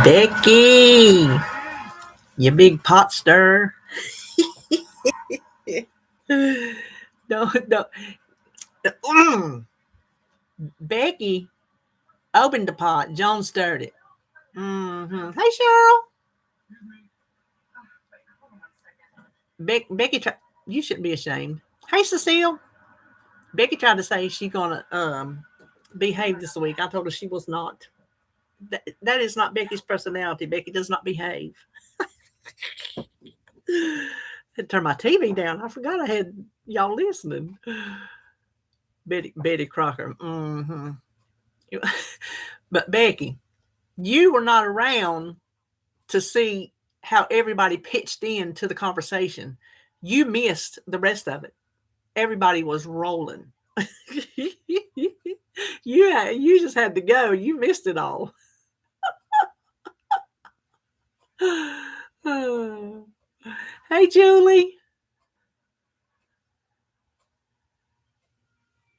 Becky, you big pot stir. No, no. Becky opened the pot. Joan stirred it. Mm-hmm. Hey, Cheryl. Becky, you shouldn't be ashamed. Hey, Cecile. Becky tried to say she's gonna behave this week. I told her she was not. That is not Becky's personality. Becky does not behave. I had to turn my TV down. I forgot I had y'all listening. Betty Crocker. Mm-hmm. But Becky, you were not around to see how everybody pitched in to the conversation. You missed the rest of it. Everybody was rolling. You just had to go. You missed it all. Hey, Julie.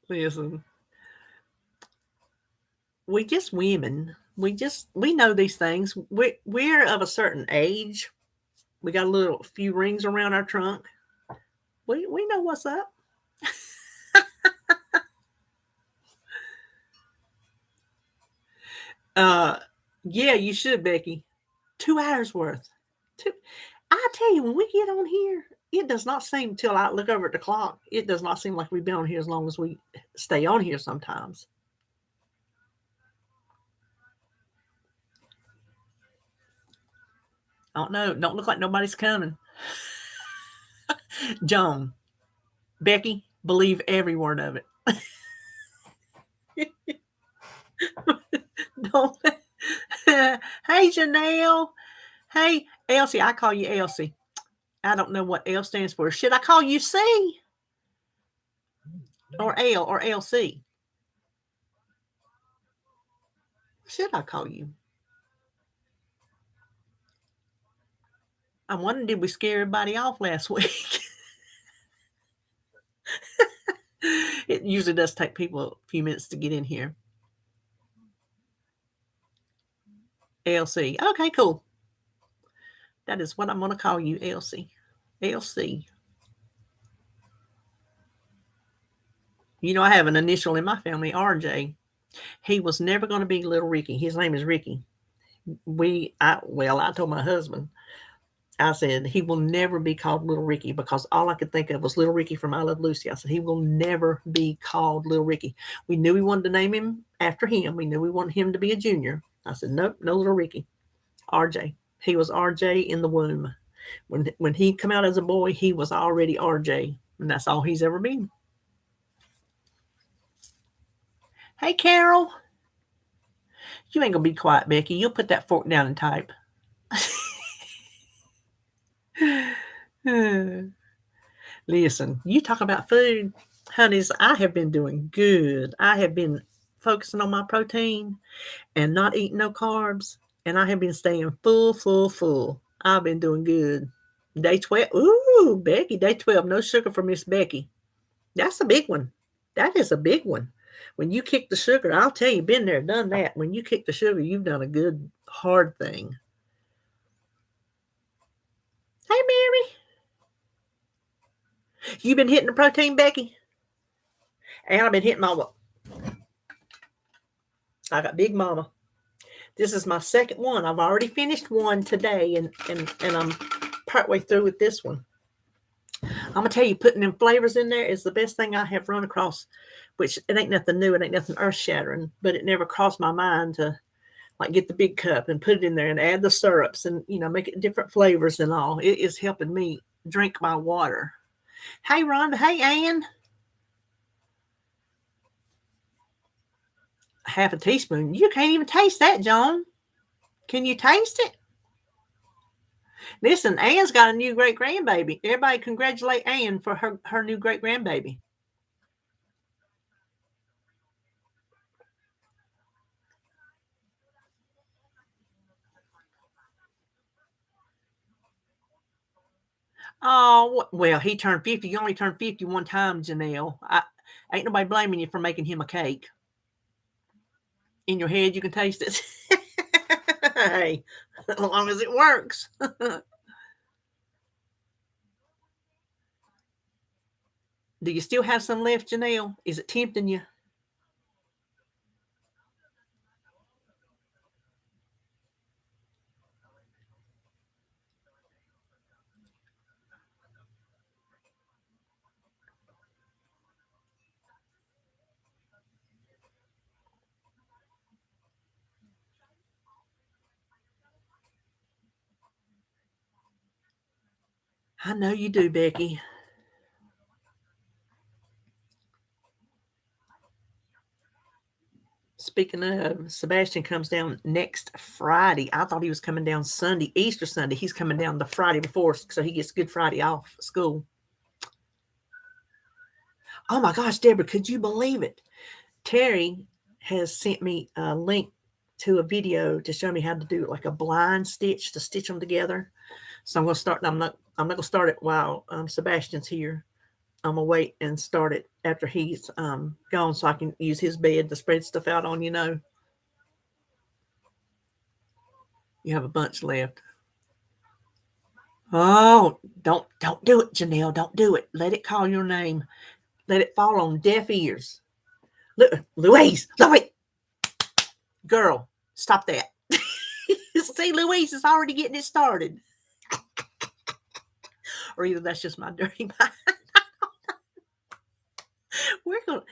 Listen, we just women. We know these things. We're of a certain age. We got a few rings around our trunk. We know what's up. Yeah, you should, Becky. 2 hours worth. I tell you, when we get on here, it does not seem till I look over at the clock. It does not seem like we've been on here as long as we stay on here sometimes. I don't know. Don't look like nobody's coming. Joan, Becky, believe every word of it. Don't. Hey, Janelle. Hey, Elsie. I call you Elsie. I don't know what L stands for. Should I call you C? Or L or LC? Should I call you? I'm wondering, did we scare everybody off last week? It usually does take people a few minutes to get in here. LC. Okay, cool. That is what I'm going to call you, LC. LC. You know, I have an initial in my family, RJ. He was never going to be Little Ricky. His name is Ricky. I told my husband, I said, he will never be called Little Ricky because all I could think of was Little Ricky from I Love Lucy. I said, he will never be called Little Ricky. We knew we wanted to name him after him. We knew we wanted him to be a junior. I said, nope, no Little Ricky. RJ. He was RJ in the womb. When he come out as a boy, he was already RJ. And that's all he's ever been. Hey, Carol. You ain't going to be quiet, Becky. You'll put that fork down and type. Listen, you talk about food. Honeys, I have been doing good. I have been focusing on my protein and not eating no carbs. And I have been staying full. I've been doing good. Day 12. Ooh, Becky, day 12. No sugar for Miss Becky. That's a big one. That is a big one. When you kick the sugar, I'll tell you, been there, done that. When you kick the sugar, you've done a good, hard thing. Hey, Mary. You been hitting the protein, Becky? And I've been hitting my what? I got Big Mama. This is my second one. I've already finished one today, and I'm partway through with this one. I'm going to tell you, putting them flavors in there is the best thing I have run across, which it ain't nothing new. It ain't nothing earth-shattering, but it never crossed my mind to like get the big cup and put it in there and add the syrups and, make it different flavors and all. It is helping me drink my water. Hey, Rhonda. Hey, Ann. Half a teaspoon. You can't even taste that, John. Can you taste it? Listen, Ann's got a new great-grandbaby. Everybody congratulate Ann for her new great-grandbaby. Oh, well, he turned 50. You only turned 50 one time, Janelle. Ain't nobody blaming you for making him a cake. In your head, you can taste it. Hey, as long as it works. Do you still have some left, Janelle? Is it tempting you? I know you do, Becky. Speaking of, Sebastian comes down next Friday. I thought he was coming down Sunday, Easter Sunday. He's coming down the Friday before, so he gets Good Friday off school. Oh my gosh, Deborah, could you believe it? Terry has sent me a link to a video to show me how to do like a blind stitch to stitch them together. So I'm going to start. I'm not going to start it while Sebastian's here. I'm gonna wait and start it after he's gone, so I can use his bed to spread stuff out on. You have a bunch left. Oh, don't do it, Janelle. Don't do it. Let it call your name. Let it fall on deaf ears. Louise, girl, stop that. See, Louise is already getting it started. Or either that's just my dirty mind. We're gonna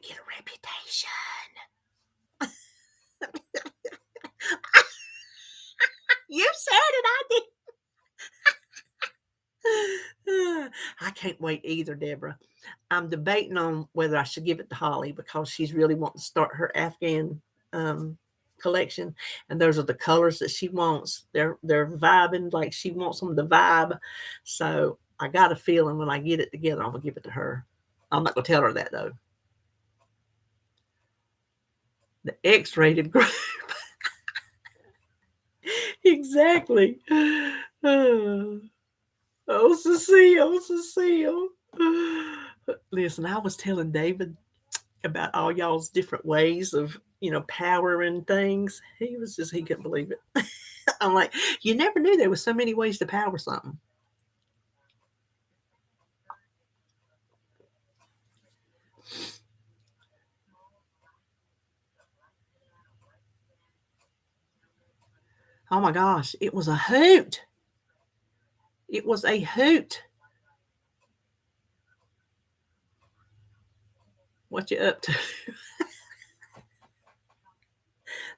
get a reputation. You said it, I did. I can't wait either, Deborah. I'm debating on whether I should give it to Holly because she's really wanting to start her Afghan collection, and those are the colors that she wants. They're vibing like she wants them to vibe. So I got a feeling when I get it together, I'm gonna give it to her. I'm not gonna tell her that though. The X-rated group. Exactly. Oh, Cecile. Listen, I was telling David about all y'all's different ways of, powering things. He couldn't believe it. I'm like, you never knew there was so many ways to power something. Oh my gosh, it was a hoot. It was a hoot. What you up to?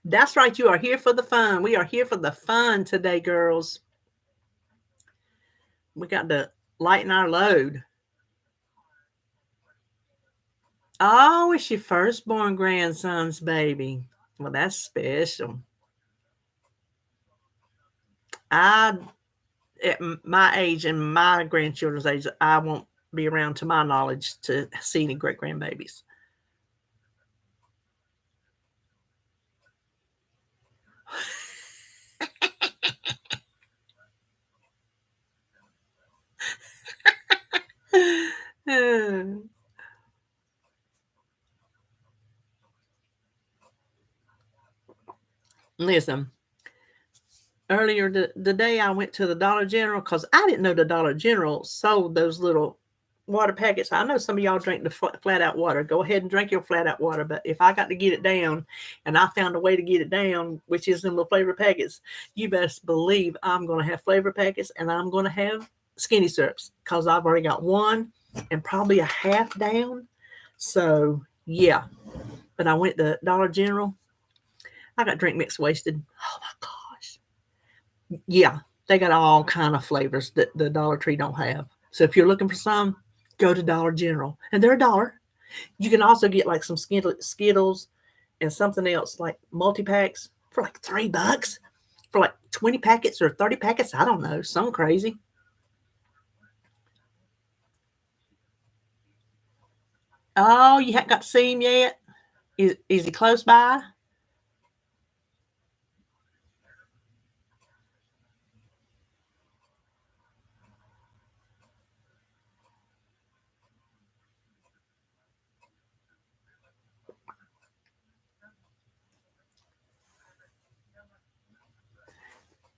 That's right. You are here for the fun. We are here for the fun today, girls. We got to lighten our load. Oh, it's your firstborn grandson's baby. Well, that's special. I, at my age and my grandchildren's age, I won't be around, to my knowledge, to see any great grandbabies. Listen, earlier the day I went to the Dollar General because I didn't know the Dollar General sold those little water packets. I know some of y'all drink the flat out water. Go ahead and drink your flat out water. But if I got to get it down and I found a way to get it down, which is in the flavor packets, you best believe I'm going to have flavor packets and I'm going to have skinny syrups because I've already got one and probably a half down. So, yeah. But I went to Dollar General. I got drink mix wasted. Oh my gosh. Yeah, they got all kind of flavors that the Dollar Tree don't have. So if you're looking for some, go to Dollar General, and they're $1. You can also get like some Skittles and something else like multi packs for like $3 for like 20 packets or 30 packets. I don't know, some crazy. Oh, you haven't got to see him yet? Is he close by?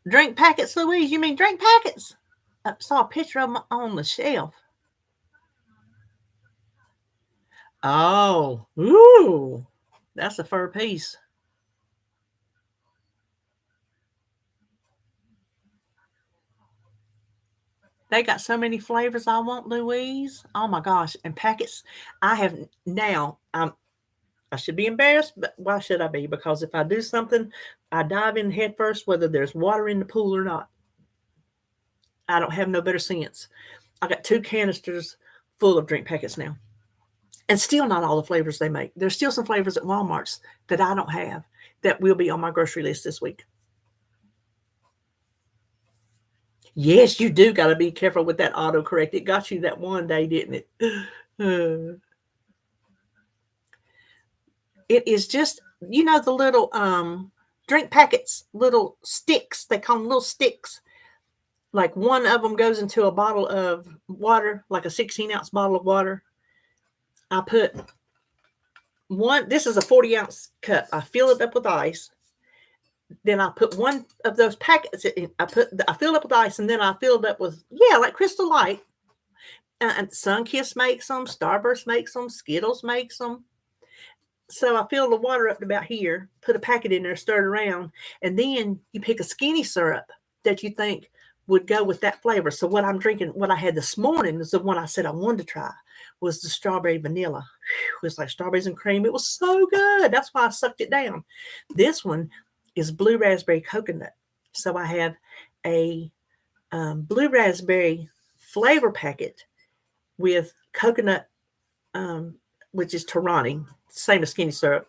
Drink packets, Louise? You mean drink packets? I saw a picture of them on the shelf. Oh, ooh, that's a fur piece. They got so many flavors I want, Louise. Oh my gosh. And packets, I have now, I should be embarrassed, but why should I be? Because if I do something, I dive in head first, whether there's water in the pool or not. I don't have no better sense. I got 2 canisters full of drink packets now. And still not all the flavors they make. There's still some flavors at Walmart's that I don't have that will be on my grocery list this week. Yes, you do got to be careful with that autocorrect. It got you that one day, didn't it? It is just, the little drink packets, little sticks. They call them little sticks. Like one of them goes into a bottle of water, like a 16-ounce bottle of water. I put one, this is a 40-ounce cup. I fill it up with ice. Then I put one of those packets in. I filled up with ice, and then I filled up with, like Crystal Light. And Sunkist makes them, Starburst makes them, Skittles makes them. So I fill the water up to about here, put a packet in there, stir it around, and then you pick a skinny syrup that you think would go with that flavor. So what I'm drinking, what I had this morning is the one I said I wanted to try, was the strawberry vanilla. Whew, it's like strawberries and cream. It was so good. That's why I sucked it down. This one is blue raspberry coconut. So I have a blue raspberry flavor packet with coconut, which is Torani, same as skinny syrup,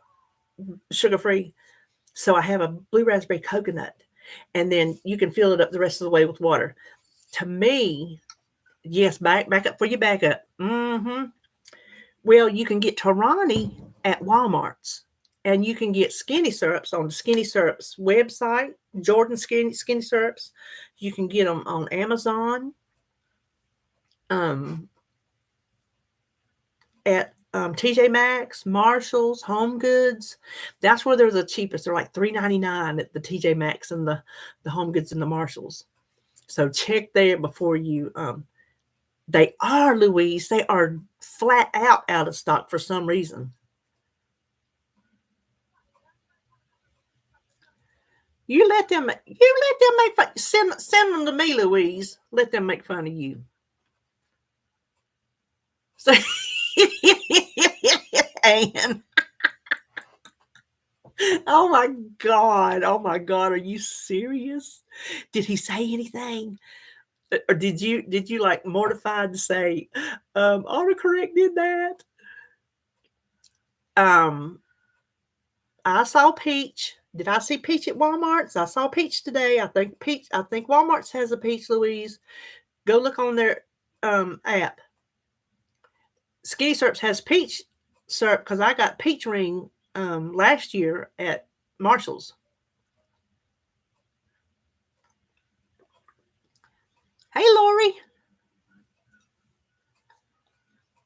sugar-free. So I have a blue raspberry coconut, and then you can fill it up the rest of the way with water. To me, yes, back up for your backup. Mm-hmm. Well, you can get Torani at Walmart's, and you can get skinny syrups on the Skinny Syrups website, Jordan Skinny Syrups. You can get them on Amazon, at TJ Maxx, Marshalls, Home Goods. That's where they're the cheapest. They're like $3.99 at the TJ Maxx and the Home Goods and the Marshalls. So check there before you. They are, Louise. They are flat out of stock for some reason. You let them make fun. Send them to me, Louise. Let them make fun of you. So, Anne. Oh my God. Are you serious? Did he say anything? Or did you like mortified to say, autocorrect did that? I saw Peach. Did I see Peach at Walmart's? I saw Peach today. I think Walmart's has a Peach, Louise. Go look on their app. Skinny Syrups has Peach syrup because I got Peach Ring last year at Marshall's. Hey, Lori.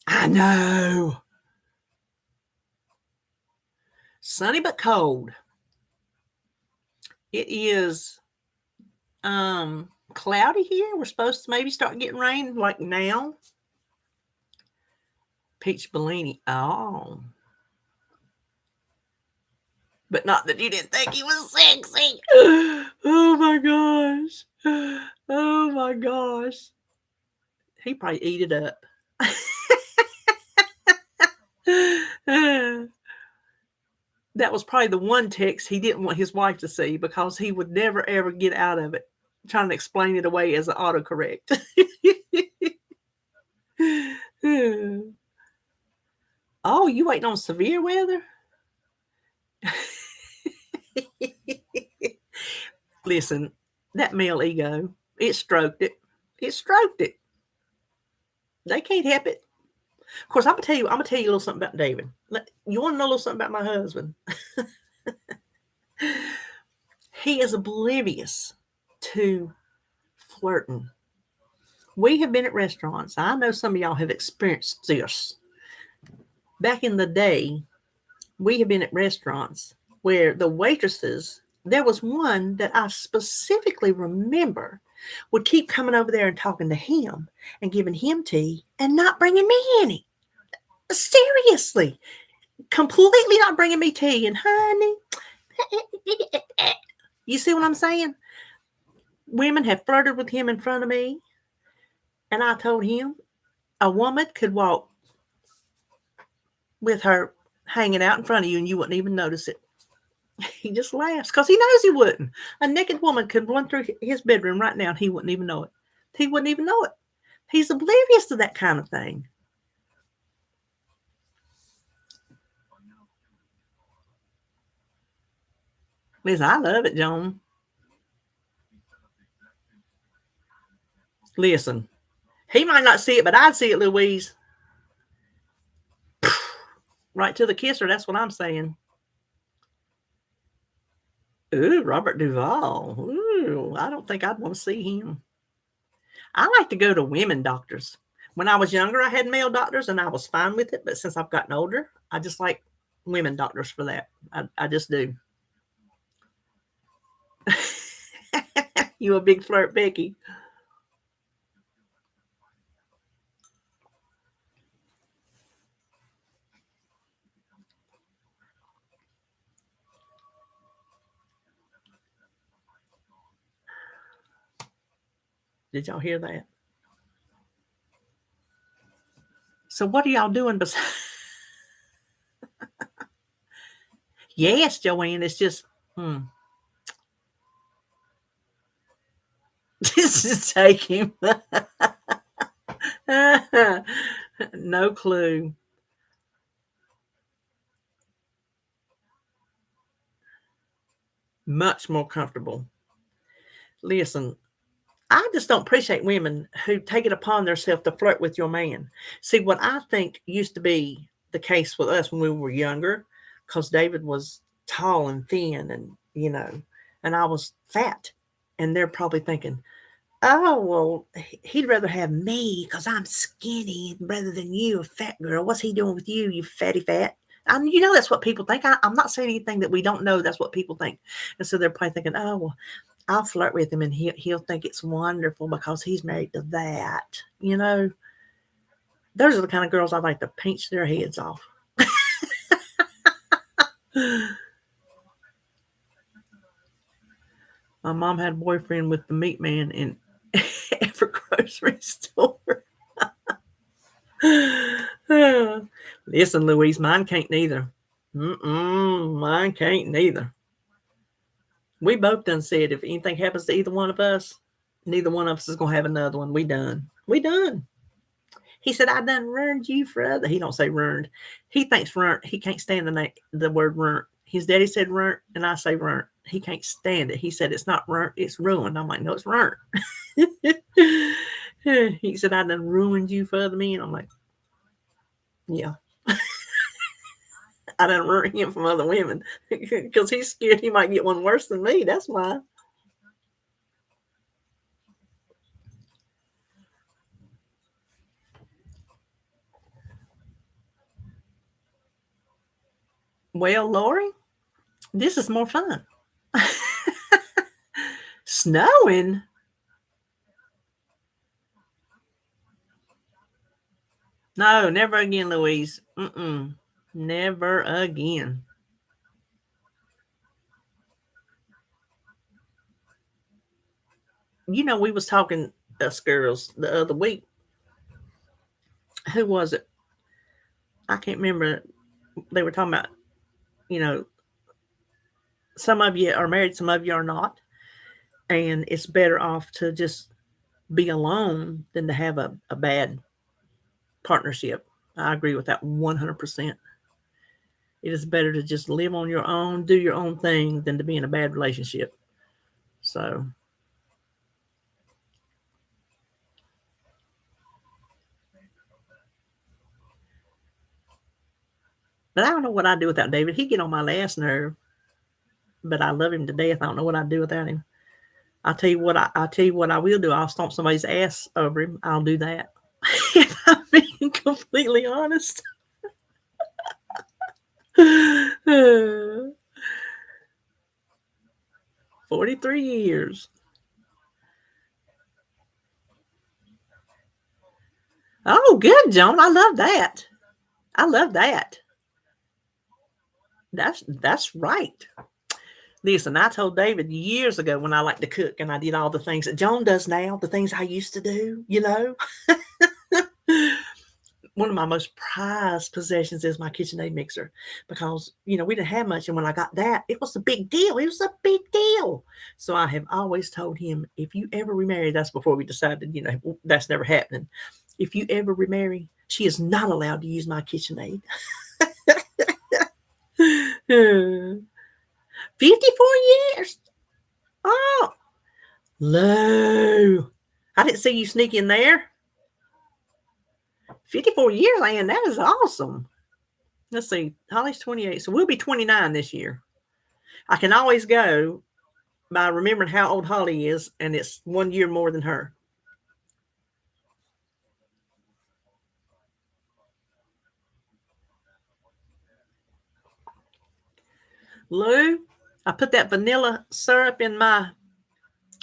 I know. Sunny but cold. It is cloudy here. We're supposed to maybe start getting rain like now. Peach Bellini. Oh. But not that you didn't think he was sexy. Oh my gosh. Oh my gosh. He probably eat it up. That was probably the one text he didn't want his wife to see because he would never ever get out of it trying to explain it away as an autocorrect. Oh, you waiting on severe weather? Listen, that male ego, it stroked it. It stroked it. They can't help it. Of course, I'm gonna tell you a little something about David. You want to know a little something about my husband? He is oblivious to flirting. We have been at restaurants. I know some of y'all have experienced this. Back in the day, we have been at restaurants where the waitresses there was one that I specifically remember would keep coming over there and talking to him and giving him tea and not bringing me any. Seriously, completely not bringing me tea. And honey, you see what I'm saying? Women have flirted with him in front of me. And I told him a woman could walk with her hanging out in front of you and you wouldn't even notice it. He just laughs because he knows he wouldn't. A naked woman could run through his bedroom right now and he wouldn't even know it. He wouldn't even know it. He's oblivious to that kind of thing. Listen, I love it, Joan. Listen, he might not see it, but I'd see it, Louise. Right to the kisser, that's what I'm saying. Ooh, Robert Duvall. Ooh, I don't think I'd want to see him. I like to go to women doctors. When I was younger, I had male doctors and I was fine with it. But since I've gotten older, I just like women doctors for that. I just do. You a big flirt, Becky. Did y'all hear that? So what are y'all doing besides? Yes, Joanne, it's just, Just take him. No clue. Much more comfortable. Listen, I just don't appreciate women who take it upon themselves to flirt with your man. See, what I think used to be the case with us when we were younger, because David was tall and thin and I was fat. And they're probably thinking, oh, well, he'd rather have me because I'm skinny rather than you, a fat girl. What's he doing with you, you fatty fat? That's what people think. I'm not saying anything that we don't know. That's what people think. And so they're probably thinking, oh, well, I'll flirt with him and he'll think it's wonderful because he's married to that. Those are the kind of girls I like to pinch their heads off. My mom had a boyfriend with the meat man in every grocery store. Listen, Louise, mine can't neither. Mine can't neither. We both done said if anything happens to either one of us, neither one of us is going to have another one. We done. He said, I done ruined you for other. He don't say ruined. He thinks ruined. He can't stand the word ruined. His daddy said ruined, and I say ruined. He can't stand it. He said, it's not ruined, it's ruined. I'm like, no, it's ruined. He said, I done ruined you for other men. I'm like, yeah. I done ruined him from other women because he's scared he might get one worse than me. That's why. Well, Lori, this is more fun. Snowing? No, never again, Louise. Never again. We was talking, us girls, the other week. Who was it? I can't remember. They were talking about, some of you are married, some of you are not. And it's better off to just be alone than to have a bad partnership. I agree with that 100%. It is better to just live on your own, do your own thing, than to be in a bad relationship. So, but I don't know what I'd do without David. He'd get on my last nerve, but I love him to death. I don't know what I'd do without him. I'll tell you what I will do. I'll stomp somebody's ass over him. I'll do that. If I'm being completely honest. 43 years. Oh, good, Joan. I love that. I love that. That's right. Listen, I told David years ago when I liked to cook and I did all the things that Joan does now, the things I used to do, One of my most prized possessions is my KitchenAid mixer because, we didn't have much. And when I got that, it was a big deal. It was a big deal. So I have always told him, if you ever remarry, that's before we decided, that's never happening. If you ever remarry, she is not allowed to use my KitchenAid. 54 years. Oh, low. I didn't see you sneak in there. 54 years, Ann. That is awesome. Let's see. Holly's 28, so we'll be 29 this year. I can always go by remembering how old Holly is, and it's 1 year more than her. Lou, I put that vanilla syrup in my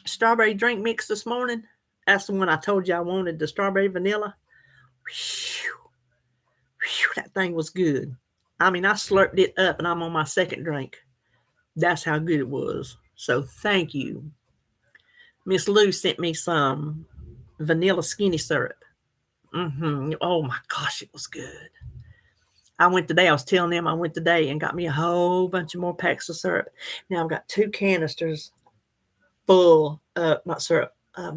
strawberry drink mix this morning. That's the one I told you I wanted, the strawberry vanilla. Whew, whew, that thing was good. I mean, I slurped it up, and I'm on my second drink. That's how good it was. So thank you. Miss Lou sent me some vanilla skinny syrup. Oh my gosh, it was good. I went today. I was telling them I went today and got me a whole bunch of more packs of syrup. Now I've got 2 canisters full of not syrup,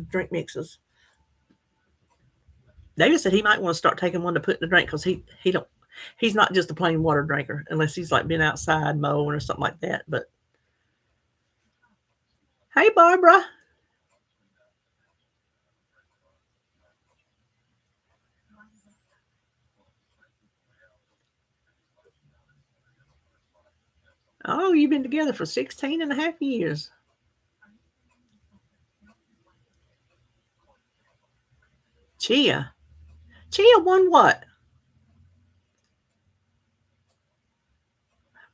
drink mixes. David said he might want to start taking one to put in the drink because he's not just a plain water drinker unless he's like been outside mowing or something like that. But hey, Barbara. Oh, you've been together for 16 and a half years. Chia. Chia won what?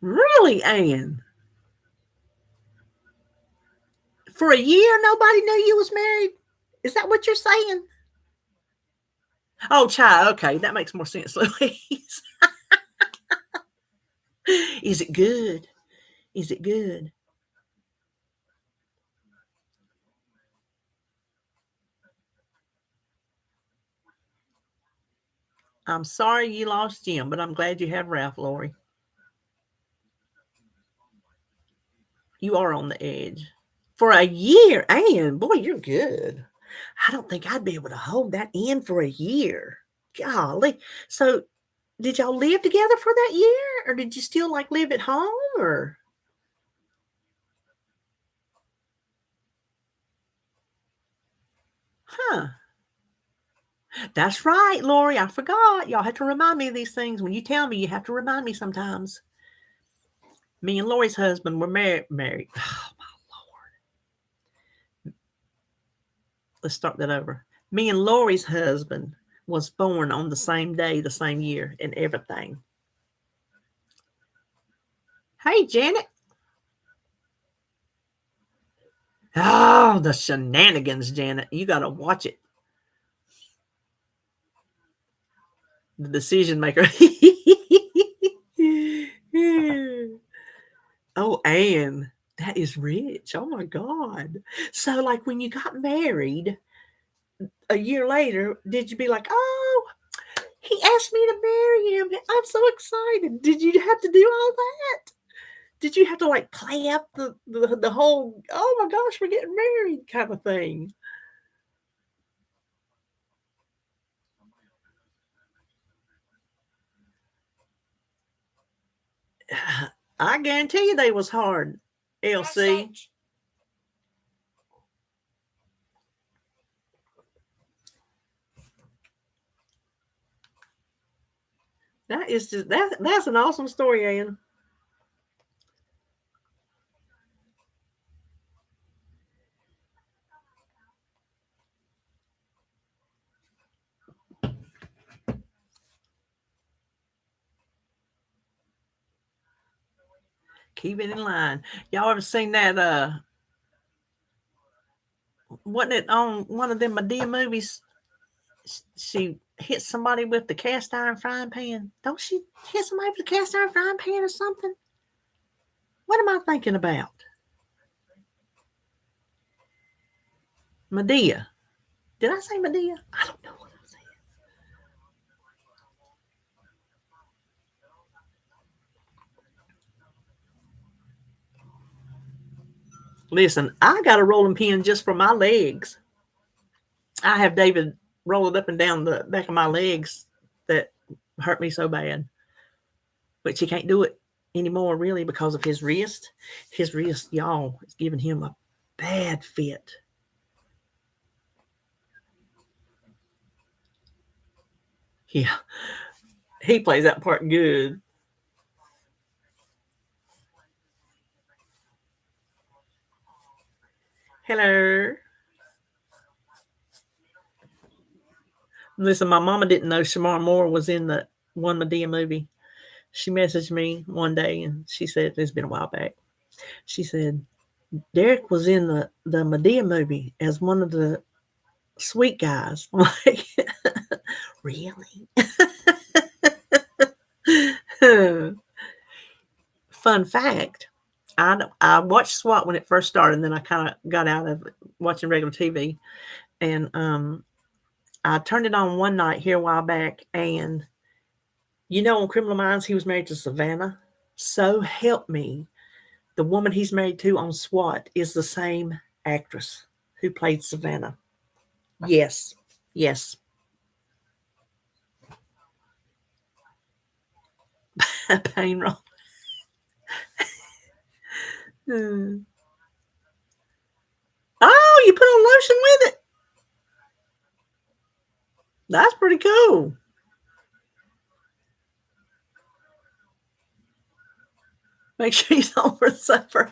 Really, Ann? For a year, nobody knew you was married? Is that what you're saying? Oh, Chia. Okay, that makes more sense, Louise. Is it good? Is it good? I'm sorry you lost Jim, but I'm glad you have Ralph, Lori. You are on the edge. For a year, Ann, boy, you're good. I don't think I'd be able to hold that in for a year. Golly. So did y'all live together for that year? Or did you still like live at home or huh? That's right, Lori. I forgot. Y'all have to remind me of these things. When you tell me, you have to remind me sometimes. Me and Lori's husband were married. Oh, my Lord. Let's start that over. Me and Lori's husband was born on the same day, the same year, and everything. Hey, Janet. Oh, the shenanigans, Janet. You got to watch it. The decision maker. Oh, Anne, that is rich. Oh my God. So, like, when you got married a year later, did you be like, oh, he asked me to marry him? I'm so excited. Did you have to do all that? Did you have to like play up the whole, oh my gosh, we're getting married kind of thing? I guarantee you they was hard, LC. That is just that's an awesome story, Ann. Keep it in line. Y'all ever seen that wasn't it on one of them Medea movies? She hit somebody with the cast iron frying pan. Don't she hit somebody with the cast iron frying pan or something? What am I thinking about? Medea. Did I say Medea? I don't know what I said. Listen, I got a rolling pin just for my legs. I have David roll it up and down the back of my legs that hurt me so bad. But he can't do it anymore, really, because of his wrist. His wrist, y'all, is giving him a bad fit. Yeah, he plays that part good. Hello. Listen, my mama didn't know Shamar Moore was in the one Medea movie. She messaged me one day and she said, it's been a while back. She said, Derek was in the Medea movie as one of the sweet guys. I'm like, really? Fun fact, I watched SWAT when it first started, and then I kind of got out of watching regular TV. And I turned it on one night here a while back, and on Criminal Minds, he was married to Savannah. So help me, the woman he's married to on SWAT is the same actress who played Savannah. Yes, yes. Pain roll. Oh, you put on lotion with it. That's pretty cool. Make sure he's home for supper.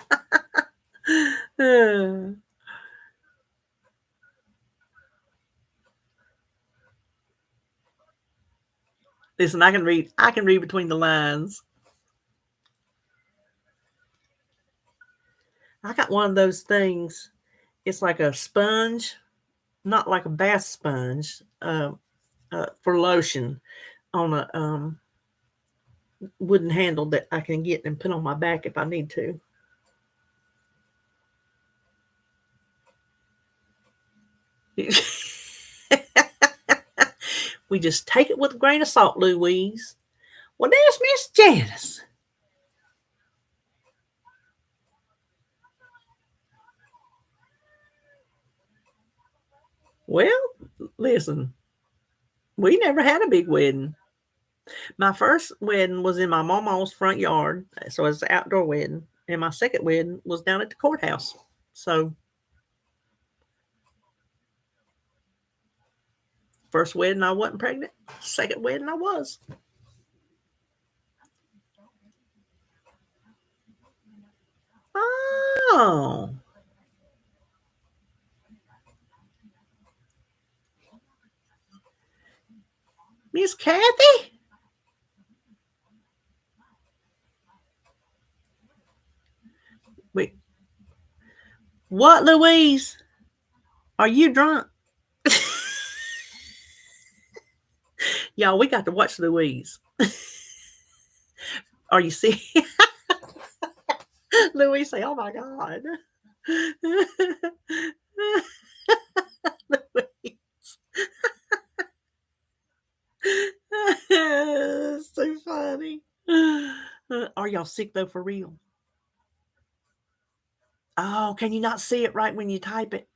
Listen, I can read. I can read between the lines. I got one of those things. It's like a sponge, not like a bath sponge, for lotion on a wooden handle that I can get and put on my back if I need to. We just take it with a grain of salt, Louise. Well, there's Miss Janice. Well, listen, we never had a big wedding. My first wedding was in my mama's front yard, so it's an outdoor wedding, and my second wedding was down at the courthouse. So, first wedding I wasn't pregnant. Second wedding I was. Oh, Miss Kathy. Wait, what, Louise? Are you drunk? Y'all, we got to watch Louise. Are you serious? Louise say, "Oh my God." Louise. So funny. Are y'all sick though for real? Oh, can you not see it right when you type it?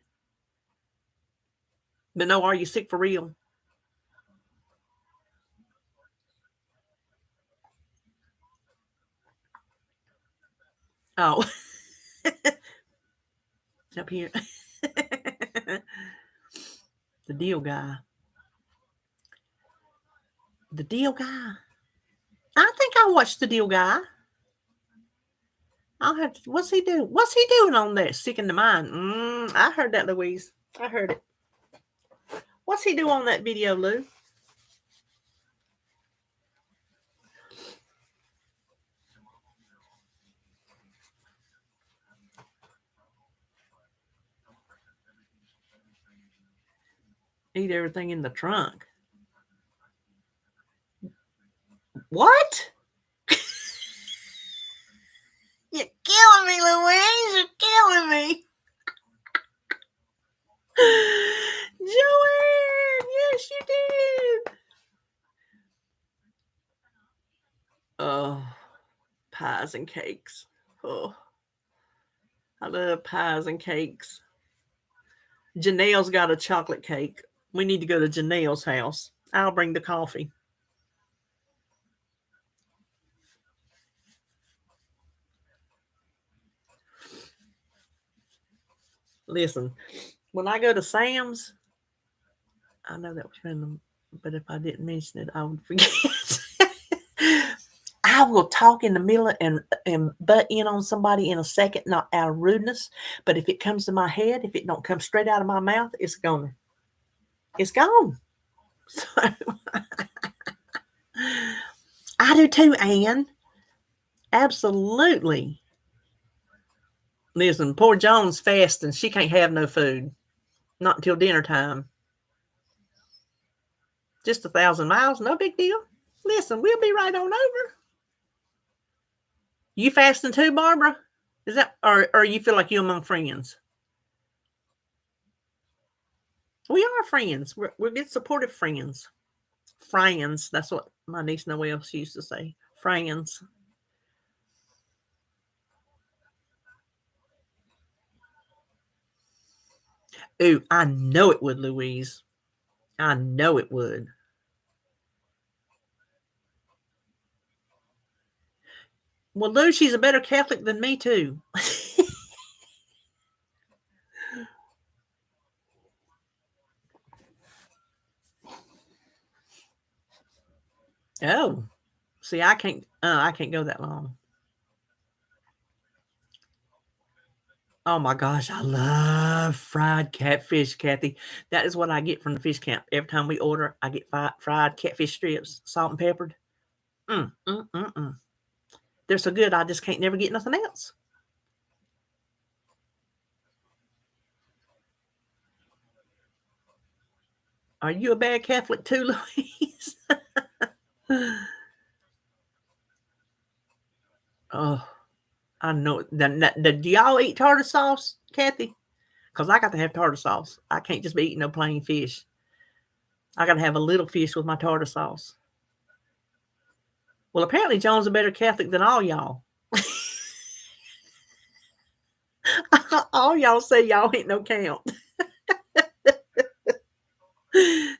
But no, are you sick for real? Oh, up here. The deal guy. The deal guy. I think I watched the deal guy. I'll have to. What's he doing? What's he doing on there? Sticking to mine. I heard that, Louise. I heard it. What's he do on that video, Lou? Eat everything in the trunk. What? You're killing me, Louise. You're killing me. Joanne, yes, you did. Oh, pies and cakes. Oh, I love pies and cakes. Janelle's got a chocolate cake. We need to go to Janelle's house. I'll bring the coffee. Listen, when I go to Sam's, I know that was random, but if I didn't mention it, I would forget. I will talk in the middle and butt in on somebody in a second, not out of rudeness. But if it comes to my head, if it don't come straight out of my mouth, it's gone. It's gone. So, I do too, Anne. Absolutely. Listen, poor Joan's fasting. She can't have no food. Not until dinner time. Just 1,000 miles, no big deal. Listen, we'll be right on over. You fasting too, Barbara? Is that, or you feel like you're among friends? We are friends. We're good, supportive friends. Friends. That's what my niece Noelle used to say. Friends. Ooh, I know it would, Louise. I know it would. Well, Lou, she's a better Catholic than me, too. Oh, see, I can't go that long. Oh my gosh, I love fried catfish, Kathy. That is what I get from the fish camp. Every time we order, I get fried catfish strips, salt and peppered. Mm, mm, mm, mm. They're so good, I just can't never get nothing else. Are you a bad Catholic too, Louise? Oh, I know. Do y'all eat tartar sauce, Kathy? Because I got to have tartar sauce. I can't just be eating no plain fish. I got to have a little fish with my tartar sauce. Well, apparently John's a better Catholic than all y'all. All y'all say y'all ain't no count.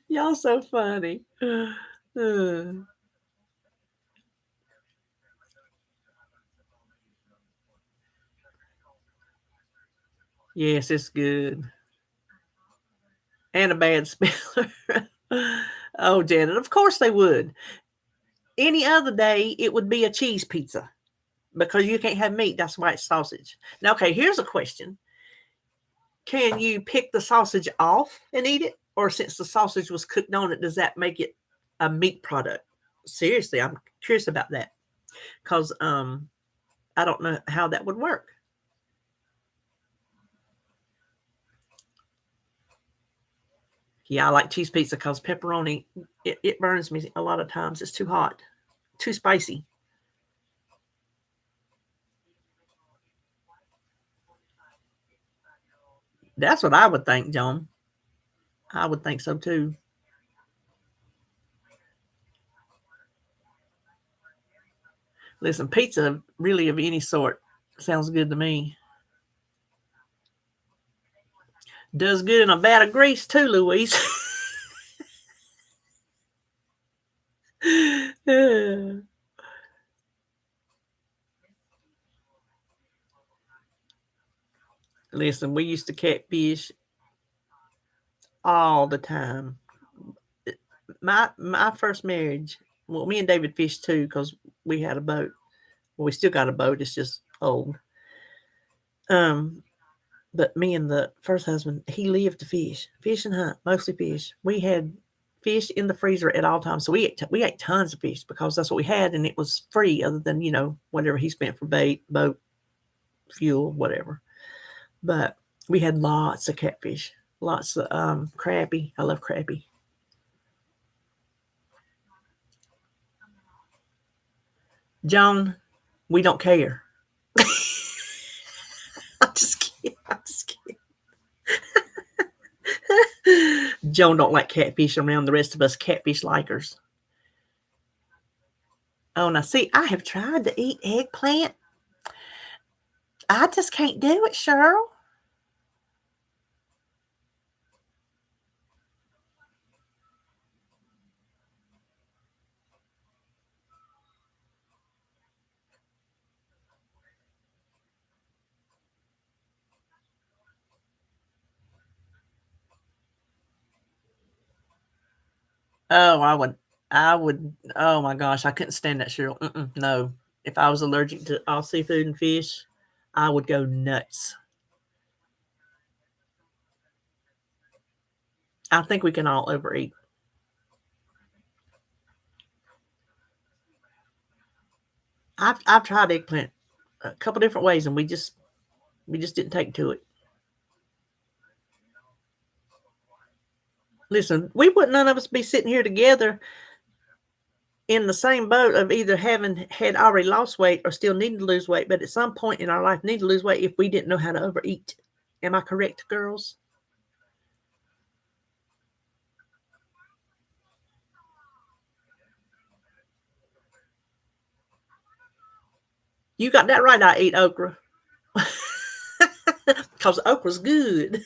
Y'all so funny. Yes, it's good. And a bad speller. Oh, Janet, of course they would. Any other day, it would be a cheese pizza because you can't have meat. That's why it's sausage. Now, okay, here's a question. Can you pick the sausage off and eat it? Or since the sausage was cooked on it, does that make it a meat product? Seriously, I'm curious about that because I don't know how that would work. Yeah, I like cheese pizza because pepperoni, it burns me a lot of times. It's too hot, too spicy. That's what I would think, John. I would think so too. Listen, pizza really of any sort sounds good to me. Does good in a vat of grease too, Louise. Listen, we used to catfish all the time. My first marriage, well, me and David fished too because we had a boat. Well, we still got a boat. It's just old. Um, but me and the first husband, he lived to fish and hunt, mostly fish. We had fish in the freezer at all times, so we ate tons of fish because that's what we had, and it was free, other than whatever he spent for bait, boat, fuel, whatever. But we had lots of catfish. Lots of crappie. I love crappie. Joan, we don't care. I'm just kidding. I'm just kidding. Joan don't like catfish around the rest of us catfish likers. Oh, now see, I have tried to eat eggplant. I just can't do it, Cheryl. Oh, I would. Oh my gosh, I couldn't stand that, Cheryl. No, if I was allergic to all seafood and fish, I would go nuts. I think we can all overeat. I've tried eggplant a couple different ways, and we just didn't take to it. Listen, we would none of us be sitting here together in the same boat of either having had already lost weight or still needing to lose weight, but at some point in our life need to lose weight if we didn't know how to overeat. Am I correct, girls? You got that right. I eat okra because okra's good.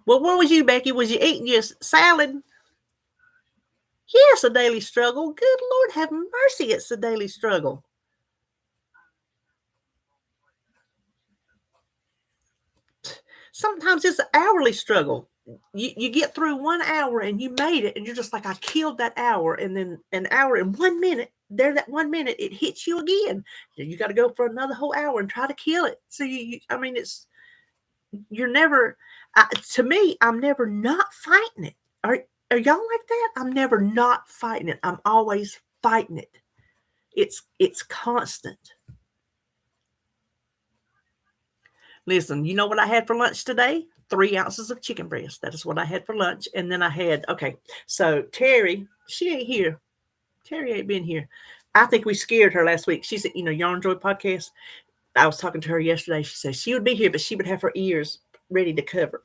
Well, where was you, Becky? Was you eating your salad? Yes, a daily struggle. Good Lord, have mercy, it's a daily struggle. Sometimes it's an hourly struggle. You get through 1 hour and you made it, and you're just like, I killed that hour, and then an hour and 1 minute, there that 1 minute, it hits you again. You got to go for another whole hour and try to kill it. So I mean, you're never. To me, I'm never not fighting it. Are y'all like that? I'm never not fighting it. I'm always fighting it. It's constant. Listen, you know what I had for lunch today? 3 ounces of chicken breast. That is what I had for lunch. And then I had, okay, so Terry, she ain't here. Terry ain't been here. I think we scared her last week. She said, Yarn Joy podcast. I was talking to her yesterday. She said she would be here, but she would have her ears ready to cover.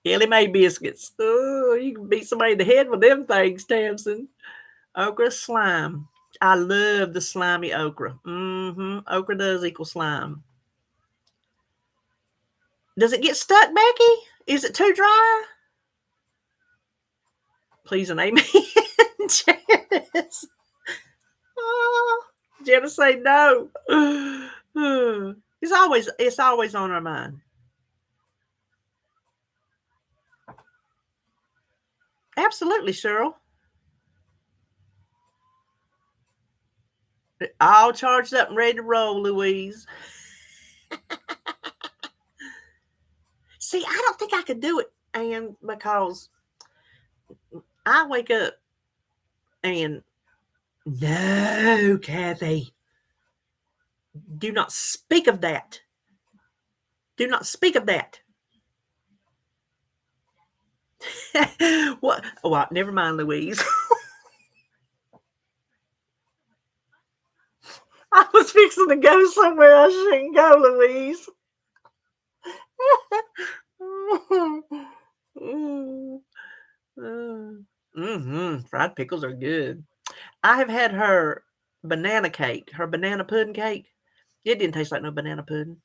Ellie Mae biscuits. Oh, you can beat somebody in the head with them things, Tamsin. Okra slime. I love the slimy okra. Okra does equal slime. Does it get stuck, Becky? Is it too dry? Please and amen. Janice. Oh, Janice say no. It's always on our mind. Absolutely, Cheryl. All charged up and ready to roll, Louise. See, I don't think I could do it, and because I wake up and no, Kathy, do not speak of that. Do not speak of that. What? Oh, never mind, Louise. I was fixing to go somewhere I shouldn't go, Louise. Fried pickles are good. I have had her banana cake, her banana pudding cake. It didn't taste like no banana pudding,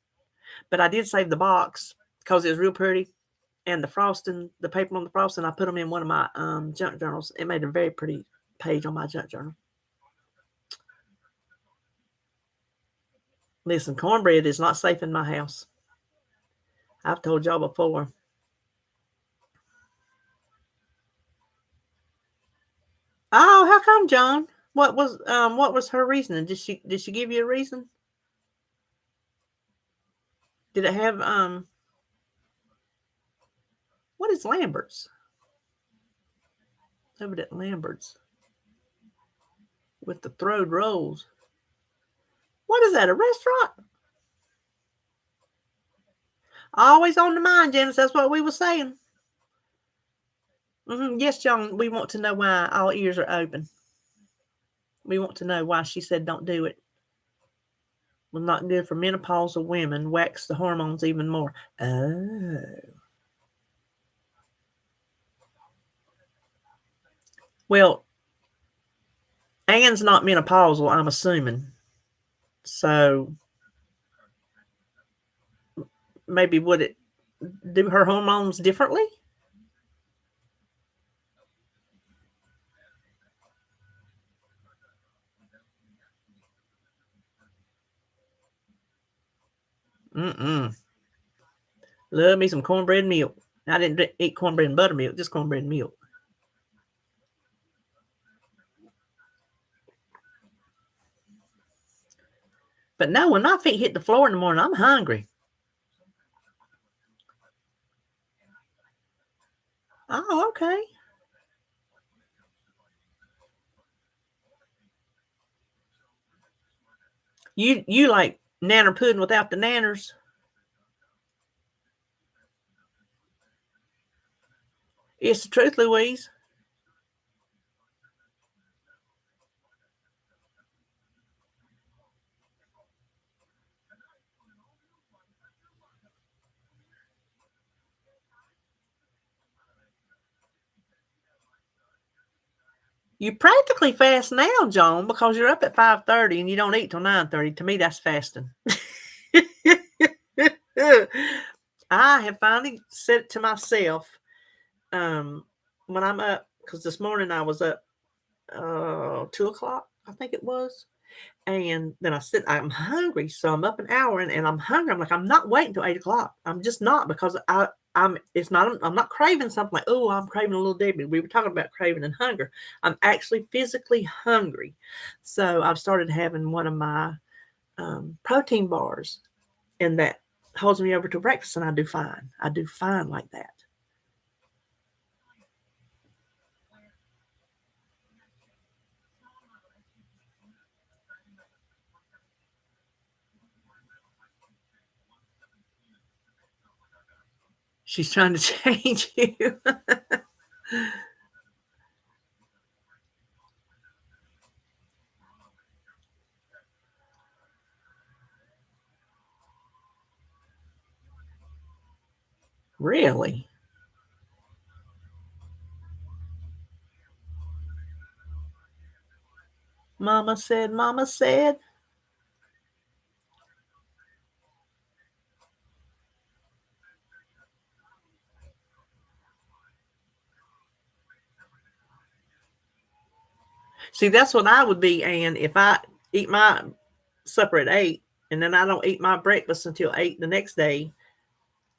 but I did save the box because it was real pretty. And the frosting, the paper on the frosting, I put them in one of my junk journals. It made a very pretty page on my junk journal. Listen, cornbread is not safe in my house. I've told y'all before. Oh, how come, John? What was her reasoning? Did she give you a reason? Did it have what is Lambert's? Over at Lambert's with the throwed rolls. What is that? A restaurant? Always on the mind, Janice. That's what we were saying. Yes, John. We want to know why all ears are open. We want to know why she said don't do it. Well, not good for menopausal women. Wax the hormones even more. Oh. Well, Anne's not menopausal, I'm assuming. So maybe would it do her hormones differently? Love me some cornbread and milk. I didn't eat cornbread and buttermilk, just cornbread and milk. But no, when my feet hit the floor in the morning, I'm hungry. Oh, okay. You like nanner pudding without the nanners? It's the truth, Louise. You practically fast now, Joan, because you're up at 5:30 and you don't eat till 9:30. To me, that's fasting. I have finally said it to myself when I'm up, because this morning I was up 2 o'clock, I think it was. And then I said, I'm hungry. So I'm up an hour and I'm hungry. I'm like, I'm not waiting till 8 o'clock. I'm just not, because I'm not craving something like, oh, I'm craving a little Debbie. We were talking about craving and hunger. I'm actually physically hungry. So I've started having one of my protein bars, and that holds me over to breakfast, and I do fine. I do fine like that. She's trying to change you. Really? Mama said, Mama said. See, that's what I would be, Ann, if I eat my supper at 8 and then I don't eat my breakfast until 8 the next day.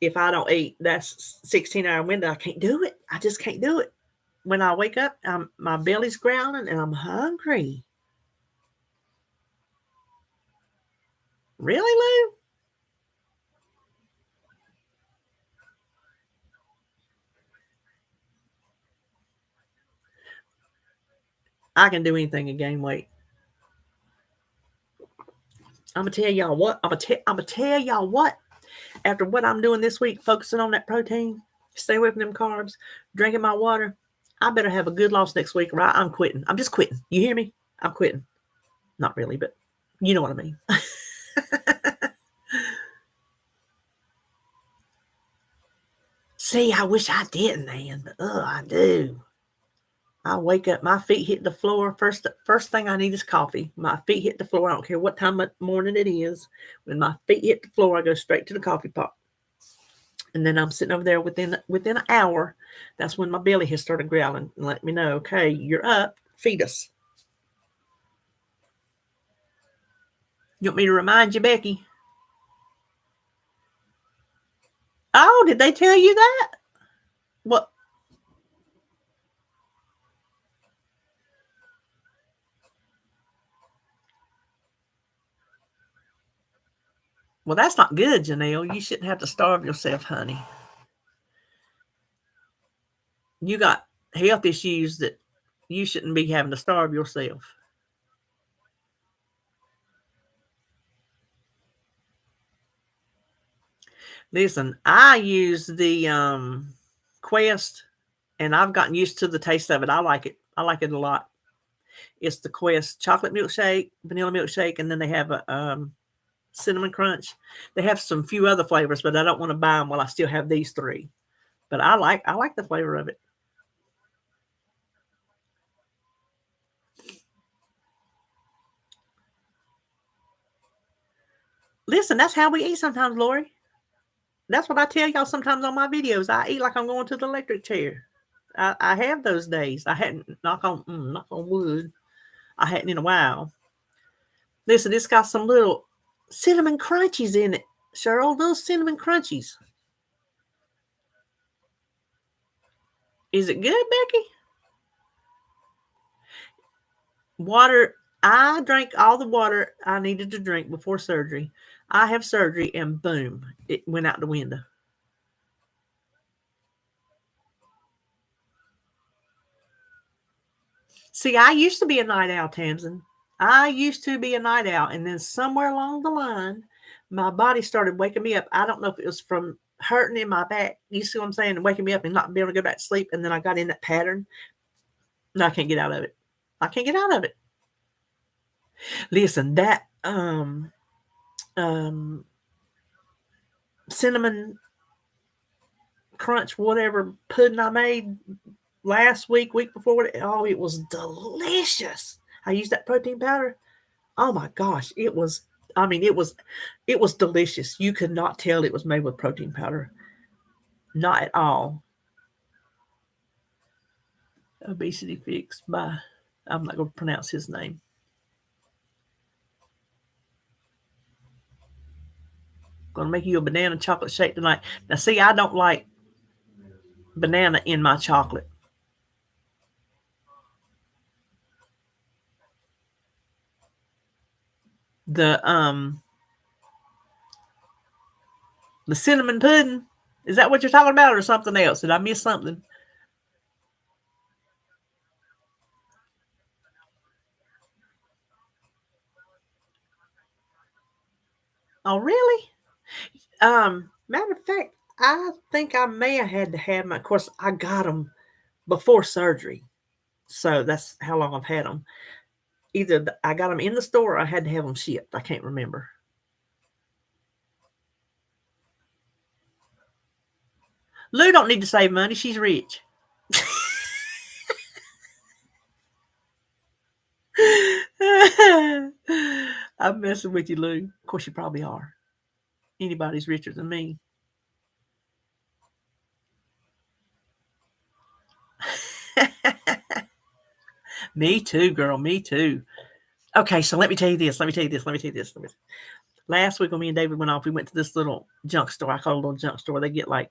If I don't eat, that's 16-hour window. I can't do it. I just can't do it. When I wake up, my belly's growling and I'm hungry. Really, Lou? I can do anything and gain weight. I'm gonna tell y'all what. I'm gonna tell y'all what. After what I'm doing this week, focusing on that protein, stay away from them carbs, drinking my water, I better have a good loss next week, or I'm quitting. I'm just quitting. You hear me? I'm quitting. Not really, but you know what I mean. See, I wish I didn't, man, but I do. I wake up, my feet hit the floor. First thing I need is coffee. My feet hit the floor. I don't care what time of morning it is. When my feet hit the floor, I go straight to the coffee pot. And then I'm sitting over there within an hour. That's when my belly has started growling and let me know, okay, you're up. Feed us. You want me to remind you, Becky? Oh, did they tell you that? What? Well, that's not good, Janelle. You shouldn't have to starve yourself, honey. You got health issues that you shouldn't be having to starve yourself. Listen, I use the Quest, and I've gotten used to the taste of it. I like it. I like it a lot. It's the Quest chocolate milkshake, vanilla milkshake, and then they have a cinnamon crunch. They have some few other flavors, but I don't want to buy them while I still have these three. But I like the flavor of it. Listen, that's how we eat sometimes, Lori. That's what I tell y'all sometimes on my videos. I eat like I'm going to the electric chair. I have those days. I hadn't knock on wood. I hadn't in a while. Listen, it's got some little cinnamon crunchies in it, Cheryl. Those cinnamon crunchies. Is it good, Becky? Water. I drank all the water I needed to drink before surgery. I have surgery, and boom, it went out the window. See, I used to be a night owl, Tamsin. I used to be a night owl, and then somewhere along the line, my body started waking me up. I don't know if it was from hurting in my back. You see what I'm saying? Waking me up and not being able to go back to sleep. And then I got in that pattern. No, I can't get out of it. I can't get out of it. Listen, that cinnamon crunch, whatever pudding I made last week before, oh, it was delicious. I used that protein powder. Oh my gosh, it was. I mean, it was delicious. You could not tell it was made with protein powder, not at all. Obesity Fix by, I'm not going to pronounce his name. Going to make you a banana chocolate shake tonight. Now, see, I don't like banana in my chocolate. The cinnamon pudding. Is that what you're talking about, or something else? Did I miss something? Oh, really? Matter of fact, I think I may have had to have my. Of course, I got them before surgery, so that's how long I've had them. Either I got them in the store, or I had to have them shipped. I can't remember. Lou don't need to save money. She's rich. I'm messing with you, Lou. Of course, you probably are. Anybody's richer than me. Me too, girl. Me too. Okay, so let me tell you this. Last week when me and David went off, we went to this little junk store. I call it a little junk store. They get like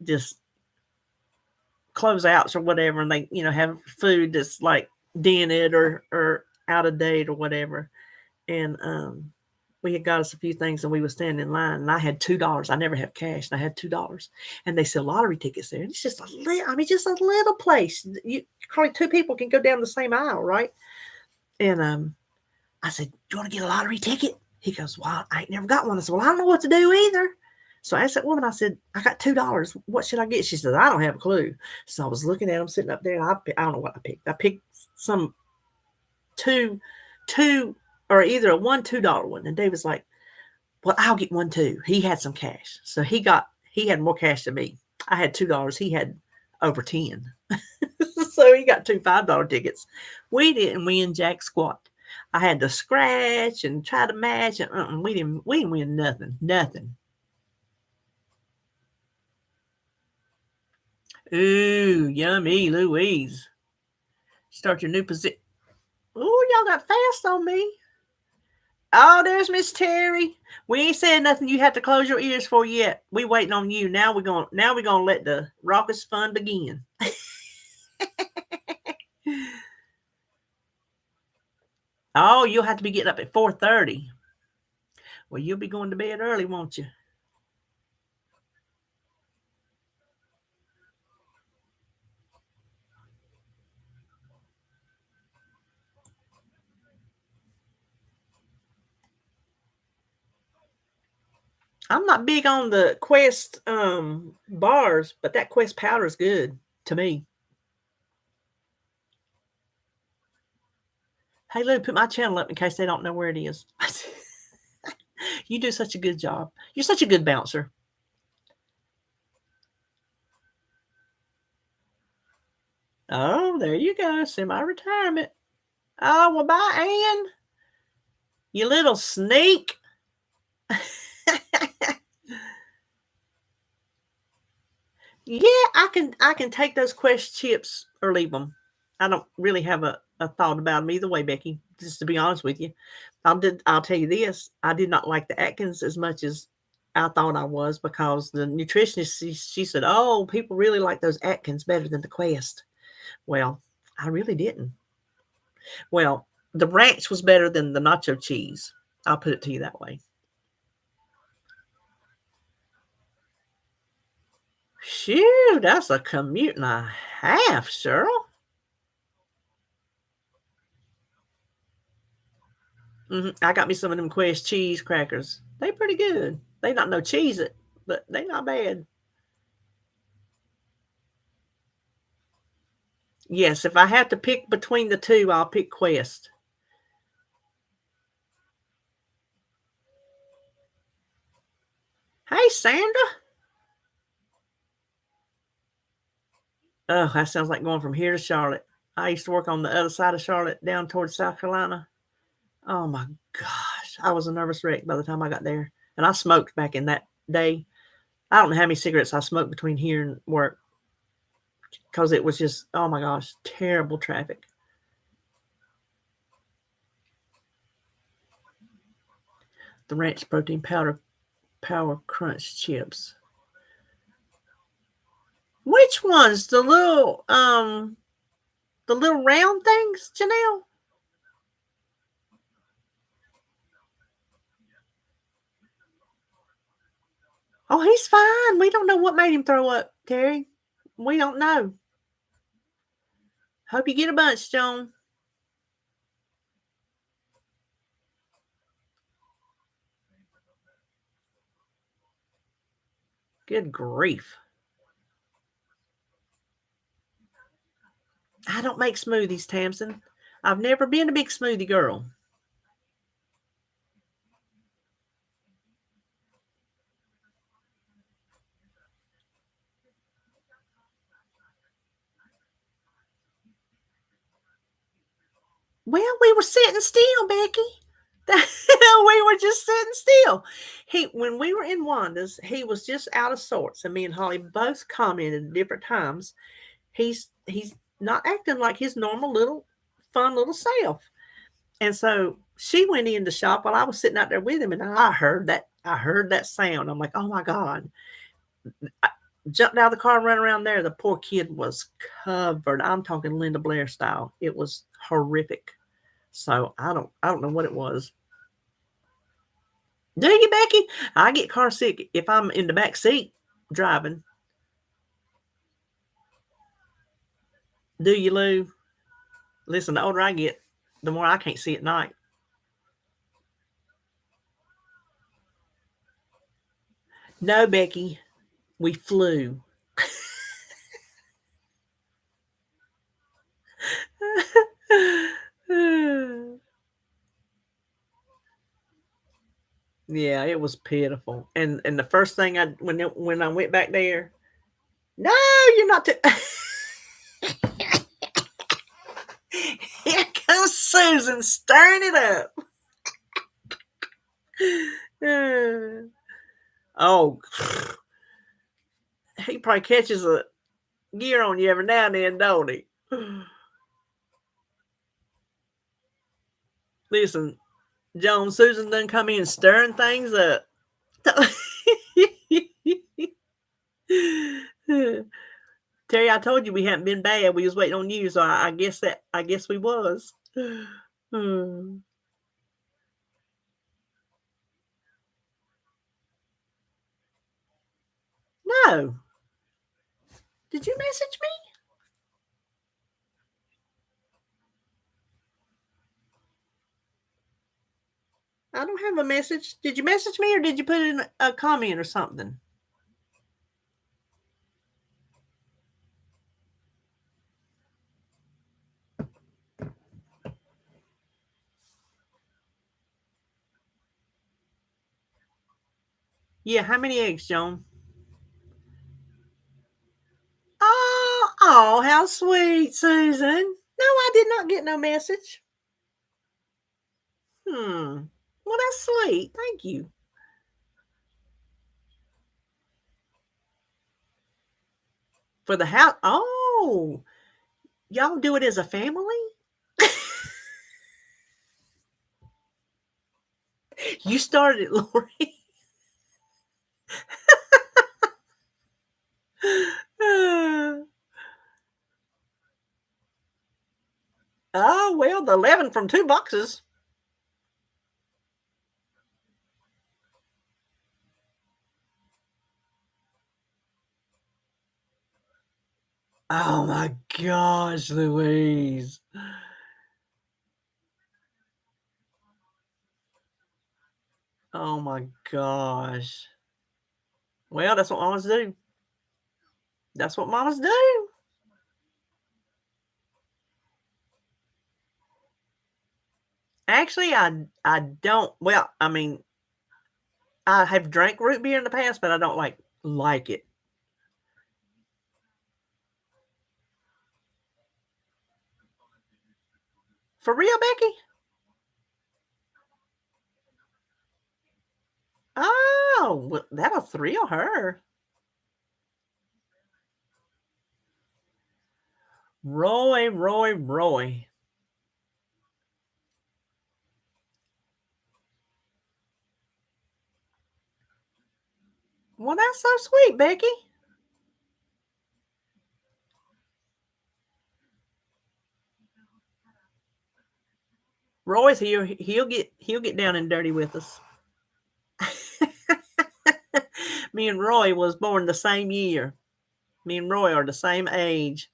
just closeouts or whatever, and they, have food that's like dented or out of date or whatever. And we had got us a few things, and we were standing in line, and I had $2. I never have cash, and I had $2. And they sell lottery tickets there. And it's just just a little place. Probably two people can go down the same aisle, right? And I said, "Do you want to get a lottery ticket?" He goes, "Well, I ain't never got one." I said, "Well, I don't know what to do either." So I asked that woman, I said, "I got $2. What should I get?" She said, "I don't have a clue." So I was looking at them sitting up there, and I don't know what I picked. I picked some two, or either a $1, $2 one. And David's like, "Well, I'll get one too." He had some cash. So he had more cash than me. I had $2. He had over 10. So he got two $5 tickets. We didn't win jack squat. I had to scratch and try to match, and we didn't win nothing. Ooh, yummy, Louise. Start your new position. Ooh, y'all got fast on me. Oh, there's Miss Terry. We ain't saying nothing you have to close your ears for yet. We waiting on you. Now we're gonna let the raucous fun begin. Oh, you'll have to be getting up at 4:30. Well, you'll be going to bed early, won't you? I'm not big on the Quest bars, but that Quest powder is good to me. Hey, Lou, put my channel up in case they don't know where it is. You do such a good job. You're such a good bouncer. Oh, there you go. Semi-retirement. Oh, well, bye, Ann. You little sneak. Yeah, I can take those Quest chips or leave them. I don't really have a thought about them either way, Becky. Just to be honest with you, I'll tell you this: I did not like the Atkins as much as I thought I was because the nutritionist she said, "Oh, people really like those Atkins better than the Quest." Well, I really didn't. Well, the ranch was better than the nacho cheese. I'll put it to you that way. Phew, that's a commute and a half, Cheryl. I got me some of them Quest cheese crackers. They pretty good. They not no cheese it, but they not bad. Yes, if I have to pick between the two, I'll pick Quest. Hey, Sandra. Oh, that sounds like going from here to Charlotte. I used to work on the other side of Charlotte down towards South Carolina. Oh my gosh. I was a nervous wreck by the time I got there. And I smoked back in that day. I don't know how many cigarettes I smoked between here and work because it was just, oh my gosh, terrible traffic. The ranch protein powder power crunch chips. Which ones? The little round things, Janelle? Oh, he's fine. We don't know what made him throw up, Terry. We don't know. Hope you get a bunch, Joan. Good grief. I don't make smoothies, Tamsin. I've never been a big smoothie girl. Well, we were sitting still, Becky. We were just sitting still. When we were in Wanda's, he was just out of sorts, and me and Holly both commented at different times. He's not acting like his normal little fun little self. And so she went in the shop while I was sitting out there with him, and I heard that sound. I'm like, oh my God. I jumped out of the car and ran around there. The poor kid was covered. I'm talking Linda Blair style. It was horrific. So I don't know what it was. Do you, Becky? I get car sick if I'm in the back seat driving. Do you, Lou? Listen, the older I get, the more I can't see at night. No, Becky, we flew. Yeah, it was pitiful. And the first thing when I went back there, no, you're not. Here comes Susan stirring it up. Oh, he probably catches a gear on you every now and then, don't he? Listen, Joan, Susan done come in stirring things up. Terry, I told you we hadn't been bad. We was waiting on you, so I guess we was. No. Did you message me? I don't have a message. Did you message me or did you put in a comment or something? Yeah, how many eggs, Joan? Oh, how sweet, Susan. No, I did not get no message. Well, that's sweet. Thank you. For the house. Oh, y'all do it as a family? You started it, Lori. Oh, well, the 11 from 2 boxes. Oh my gosh, Louise. Oh my gosh. Well, that's what mamas do. That's what mamas do. Actually, I don't. Well, I mean, I have drank root beer in the past, but I don't like it. For real, Becky? Oh, well, that'll thrill her. Roy. Well, that's so sweet, Becky. Roy's here. He'll get down and dirty with us. Me and Roy was born the same year. Me and Roy are the same age.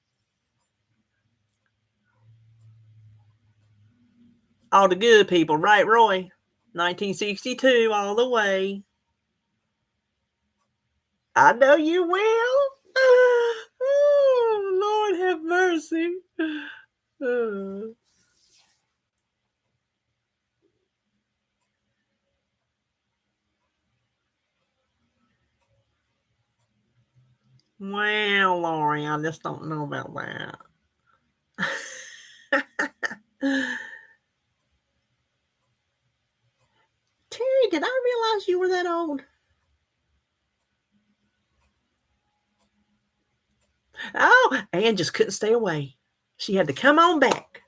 All the good people, right, Roy? 1962, all the way. I know you will. Oh, Lord have mercy. Well, Lori, I just don't know about that. Terry, did I realize you were that old? Oh, Ann just couldn't stay away. She had to come on back.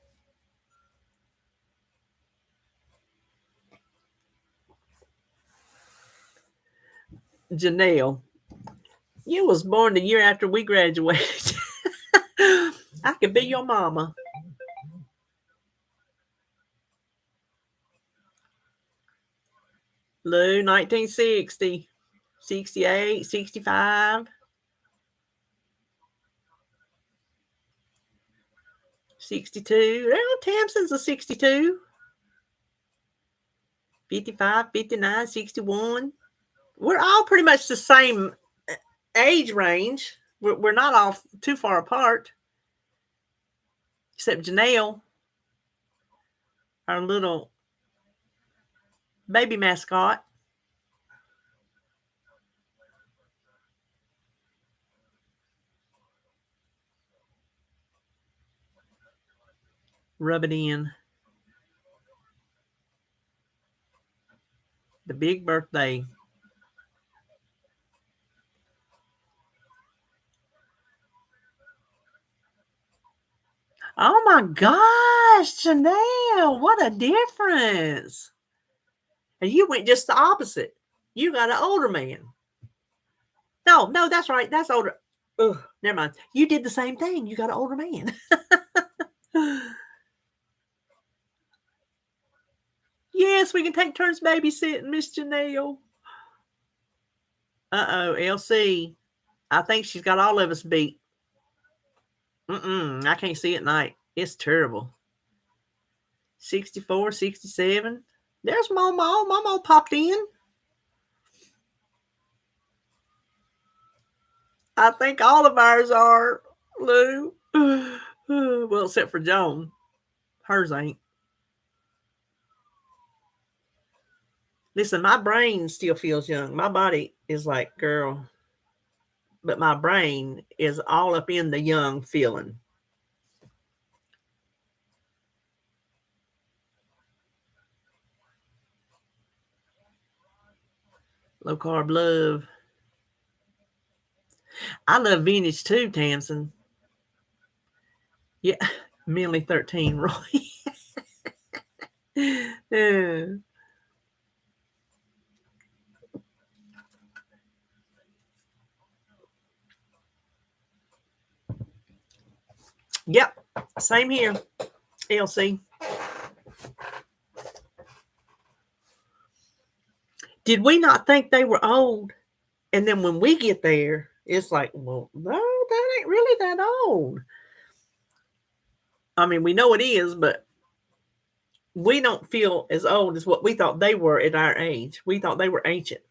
Janelle, you was born the year after we graduated. I could be your mama. Lou, 1960, 68, 65, 62. Well, Tamsin's a 62. 55, 59, 61. We're all pretty much the same age range. We're not all too far apart. Except Janelle, our little baby mascot. Rub it in. The big birthday. Oh my gosh, Janelle, what a difference. And you went just the opposite. You got an older man. No, that's right. That's older. Ugh, never mind. You did the same thing. You got an older man. Yes, we can take turns babysitting, Miss Janelle. Uh-oh, LC. I think she's got all of us beat. I can't see at night. It's terrible. 64, 67. There's Mama. Mama popped in. I think all of ours are, Lou. Well, except for Joan. Hers ain't. Listen, my brain still feels young. My body is like, girl, but my brain is all up in the young feeling. Low carb love. I love vintage too, Tamsin. Yeah, Millie 13, Roy. Yeah. Yep, same here, LC. Did we not think they were old? And then when we get there, it's like, well, no, that ain't really that old. I mean, we know it is, but we don't feel as old as what we thought they were at our age. We thought they were ancient.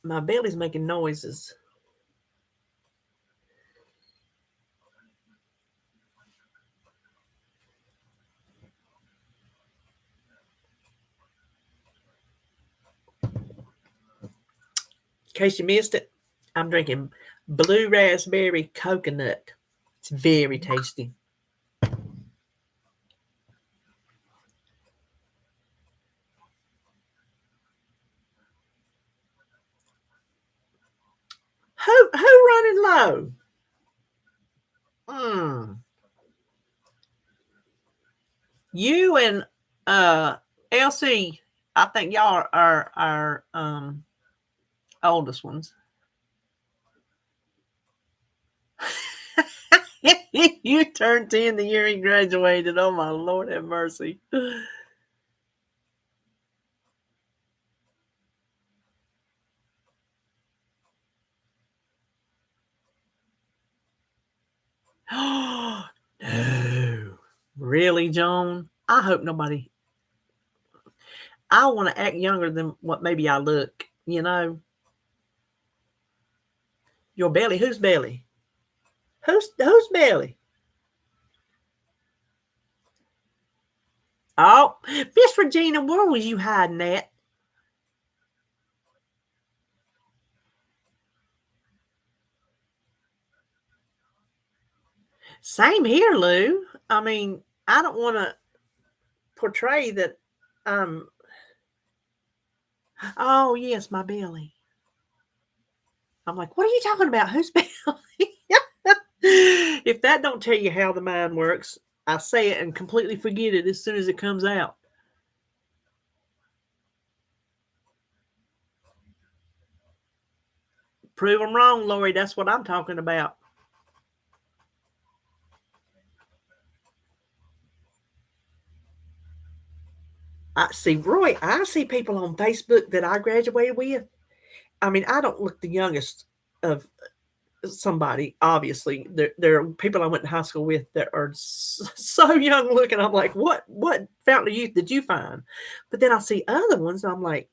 My belly's making noises. In case you missed it, I'm drinking blue raspberry coconut. It's very tasty. Who running low? Mm. You and LC, I think y'all are our oldest ones. You turned 10 the year he graduated. Oh my Lord, have mercy. No. Really, Joan? I hope nobody. I want to act younger than what maybe I look, you know. Your belly? Whose belly? Whose belly? Oh, Miss Regina, where was you hiding at? Same here, Lou. I mean, I don't want to portray that. Um. Oh yes, my belly. I'm like, what are you talking about? Whose belly? If that don't tell you how the mind works, I say it and completely forget it as soon as it comes out. Prove them wrong, Lori. That's what I'm talking about. I see, Roy. I see people on Facebook that I graduated with. I mean, I don't look the youngest of somebody. Obviously, there are people I went to high school with that are so young looking. I'm like, what fountain of youth did you find? But then I see other ones. And I'm like,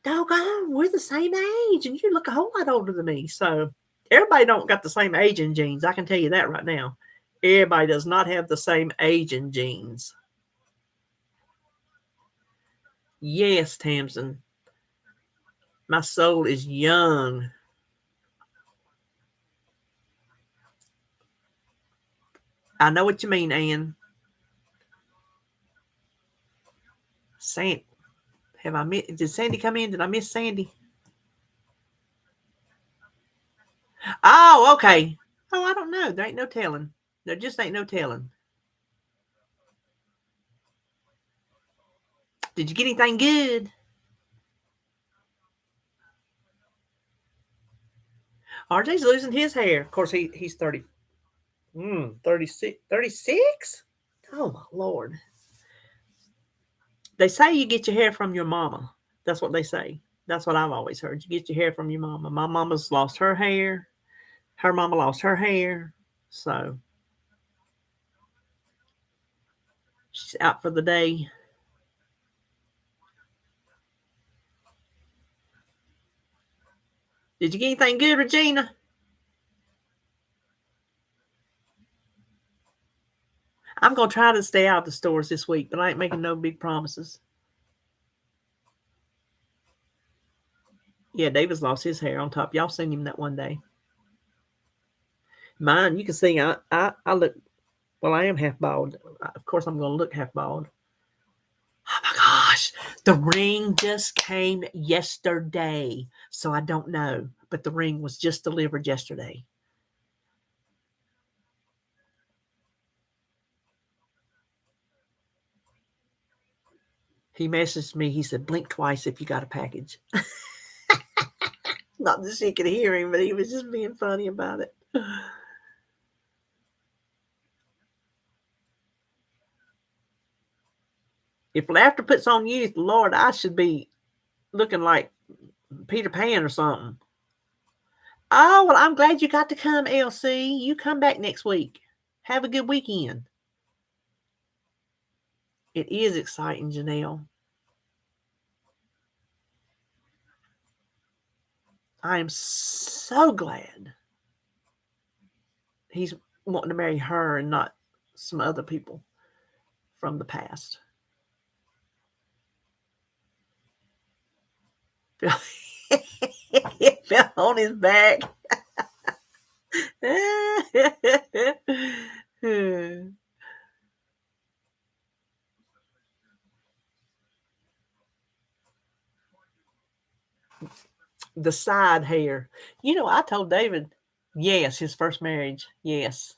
doggone, we're the same age, and you look a whole lot older than me. So everybody don't got the same aging genes. I can tell you that right now. Everybody does not have the same aging genes. Yes, Tamsin, my soul is young. I know what you mean, Ann. Sandy, have I missed? Did Sandy come in? Did I miss Sandy? Oh, okay. Oh, I don't know. There ain't no telling. There just ain't no telling. Did you get anything good? RJ's losing his hair. Of course, he's 30. 36. 36? Oh, my Lord. They say you get your hair from your mama. That's what they say. That's what I've always heard. You get your hair from your mama. My mama's lost her hair. Her mama lost her hair. So she's out for the day. Did you get anything good, Regina? I'm going to try to stay out of the stores this week, but I ain't making no big promises. Yeah, David's lost his hair on top. Y'all seen him that one day. Mine, you can see I look, well, I am half bald. Of course, I'm going to look half bald. Oh my gosh, the ring just came yesterday. So I don't know, but the ring was just delivered yesterday. He messaged me. He said, blink twice if you got a package. Not that she could hear him, but he was just being funny about it. If laughter puts on youth, Lord, I should be looking like Peter Pan or something. Oh, well, I'm glad you got to come, LC. You come back next week. Have a good weekend. It is exciting, Janelle. I am so glad he's wanting to marry her and not some other people from the past. He fell on his back. The side hair. You know, I told David, yes, his first marriage, yes.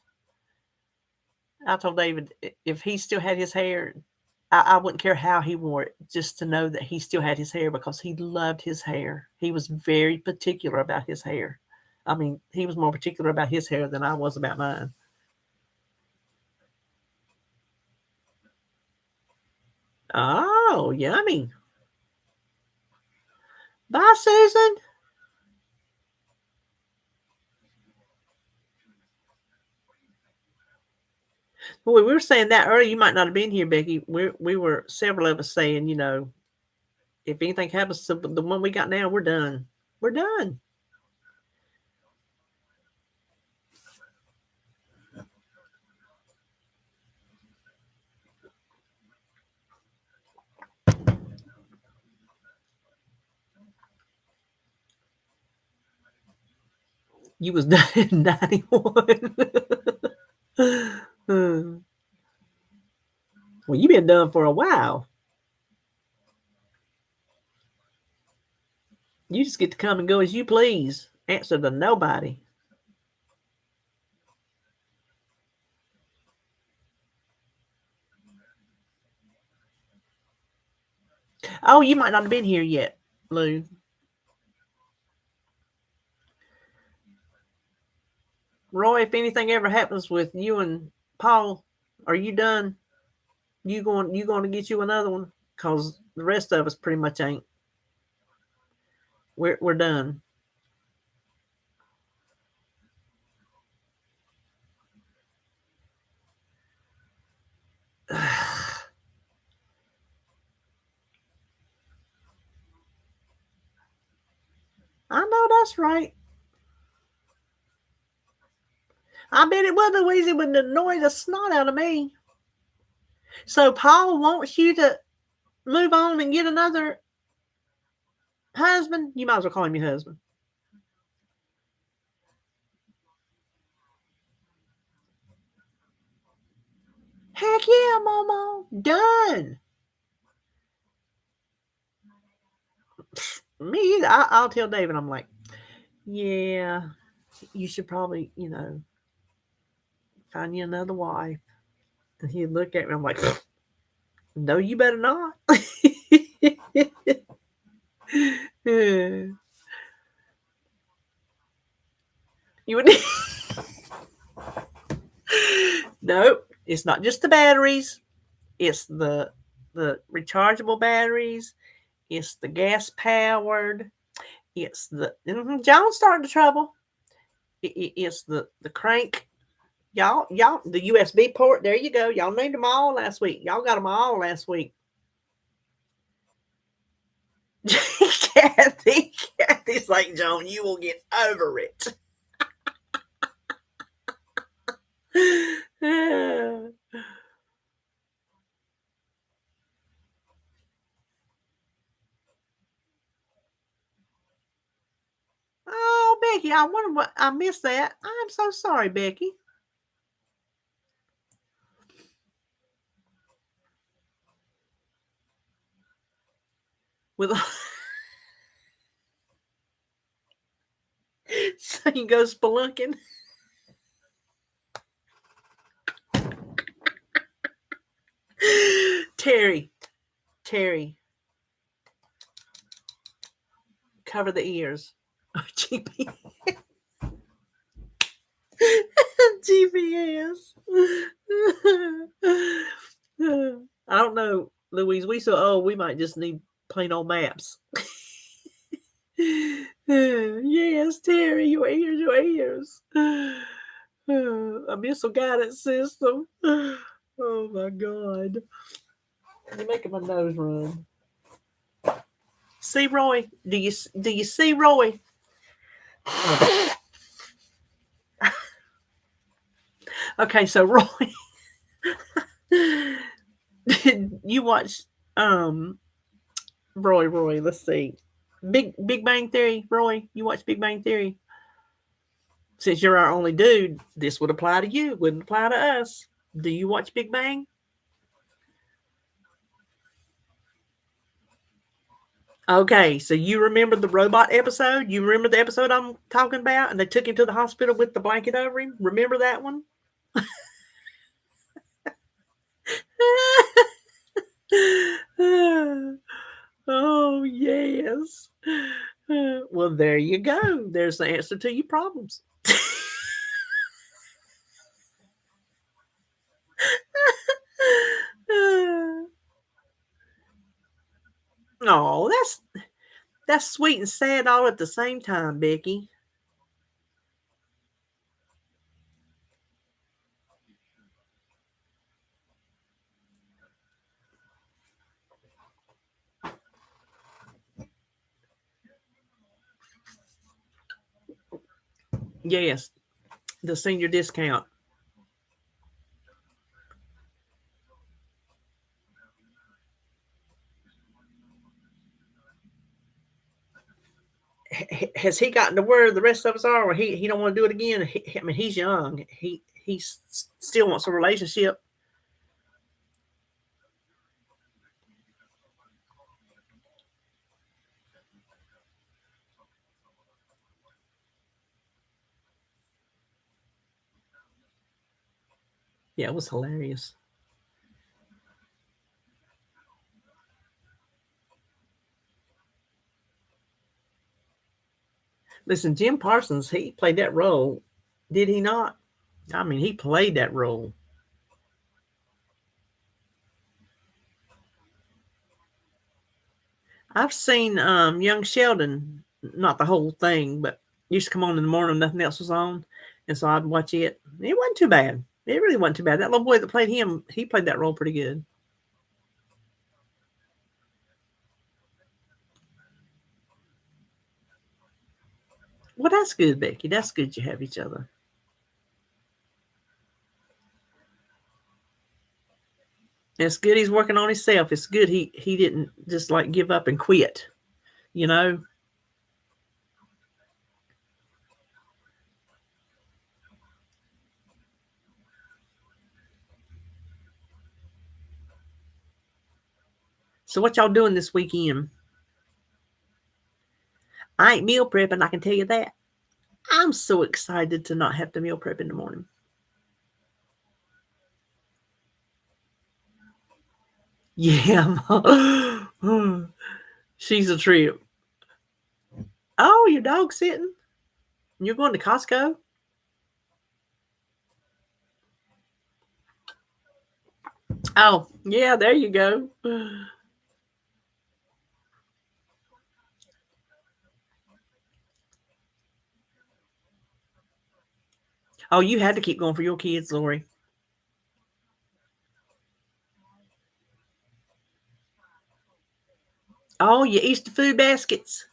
I told David if he still had his hair, I wouldn't care how he wore it, just to know that he still had his hair because he loved his hair. He was very particular about his hair. I mean, he was more particular about his hair than I was about mine. Oh, yummy. Bye, Susan. Well, we were saying that earlier. You might not have been here, Becky. We were several of us saying, you know, if anything happens to the one we got now, we're done. We're done. You was done in 91. Well, you've been done for a while. You just get to come and go as you please. Answer to nobody. Oh, you might not have been here yet, Lou. Roy, if anything ever happens with you and Paul, are you done? You going to get you another one? Cause the rest of us pretty much ain't. We're done. I know that's right. I bet it would, Louise. It would annoy the snot out of me. So Paul wants you to move on and get another husband. You might as well call him your husband. Heck yeah, Momo. Done. Me either. I'll tell David, I'm like, yeah, you should probably, you know, find you another wife. And he'd look at me, I'm like, no, you better not. You would. Nope. It's not just the batteries. It's the the rechargeable batteries. It's the gas powered. It's the John's starting to trouble. It's the crank. Y'all, the USB port. There you go. Y'all named them all last week. Y'all got them all last week. Kathy's like, John, you will get over it. Oh, Becky, I wonder what I missed that. I'm so sorry, Becky. With so you go spelunking. Terry, cover the ears. GPS. GPS. I don't know, Louise. We so old. We might just need plain old maps. Yes, Terry, your ears. A missile guidance system. Oh my God. You're making my nose run. See, Roy? Do you see Roy? Okay, so Roy, did you watch Roy, let's see. Big Bang Theory, Roy, you watch Big Bang Theory? Since you're our only dude, this would apply to you, wouldn't apply to us. Do you watch Big Bang? Okay, so you remember the robot episode? You remember the episode I'm talking about? And they took him to the hospital with the blanket over him? Remember that one? Oh, yes. Well, there you go. There's the answer to your problems. Oh, that's sweet and sad all at the same time, Becky. Yes, the senior discount. Has he gotten to where the rest of us are, or he don't want to do it again? I mean, he's young. He still wants a relationship. Yeah, it was hilarious. Listen, Jim Parsons, he played that role, did he not? I mean, he played that role. I've seen Young Sheldon, not the whole thing, but used to come on in the morning, nothing else was on, and so I'd watch it. It wasn't too bad. It really wasn't too bad. That little boy that played him, he played that role pretty good. Well, that's good, Becky. That's good you have each other. It's good he's working on himself. It's good he didn't just like give up and quit. You know. So what y'all doing this weekend? I ain't meal prepping. I can tell you that. I'm so excited to not have to meal prep in the morning. Yeah. She's a trip. Oh, your dog's sitting? You're going to Costco? Oh, yeah, there you go. Oh, you had to keep going for your kids, Lori. Oh, your Easter food baskets.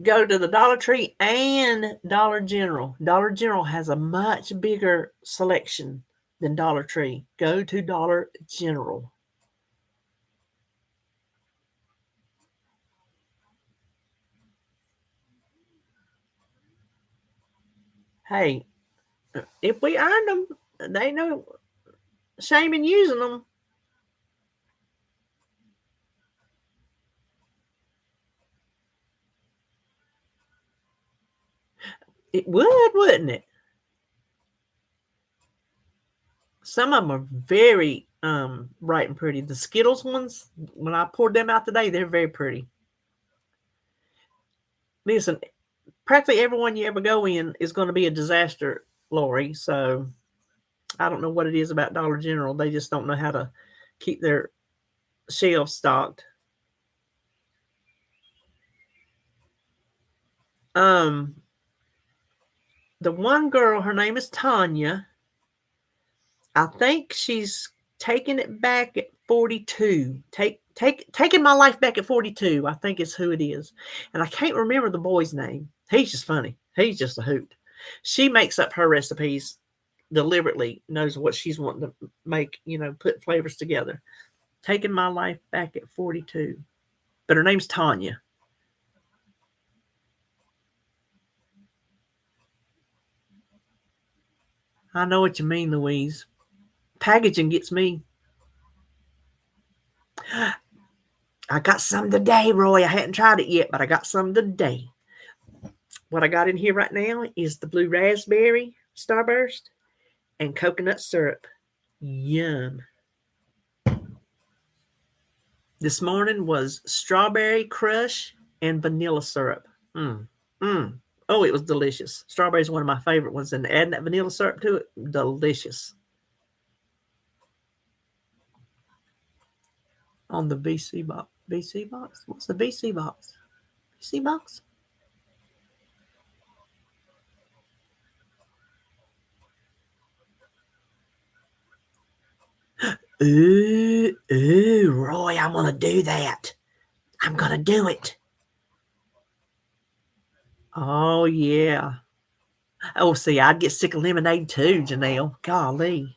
Go to the Dollar Tree and Dollar General. Dollar General has a much bigger selection than Dollar Tree. Go to Dollar General. Hey, if we earned them, they no shame in using them. It would, wouldn't it? Some of them are very bright and pretty. The Skittles ones, when I poured them out today, they're very pretty. Listen, practically everyone you ever go in is going to be a disaster, Lori. So I don't know what it is about Dollar General. They just don't know how to keep their shelves stocked. Um, the one girl, her name is Tanya. I think she's taking it back at 42. Taking my life back at 42, I think is who it is. And I can't remember the boy's name. He's just funny. He's just a hoot. She makes up her recipes deliberately, knows what she's wanting to make, put flavors together. Taking my life back at 42. But her name's Tanya. I know what you mean, Louise. Packaging gets me. I got some today, Roy. I hadn't tried it yet, but I got some today. What I got in here right now is the blue raspberry starburst and coconut syrup. Yum. This morning was strawberry crush and vanilla syrup. Mm. Mm. Oh, it was delicious. Strawberry is one of my favorite ones, and adding that vanilla syrup to it, delicious. On the VC box. VC box? What's the VC box? VC box? Ooh, Roy, I'm gonna do that. I'm gonna do it. Oh yeah. Oh, see, I'd get sick of lemonade too, Janelle. Golly.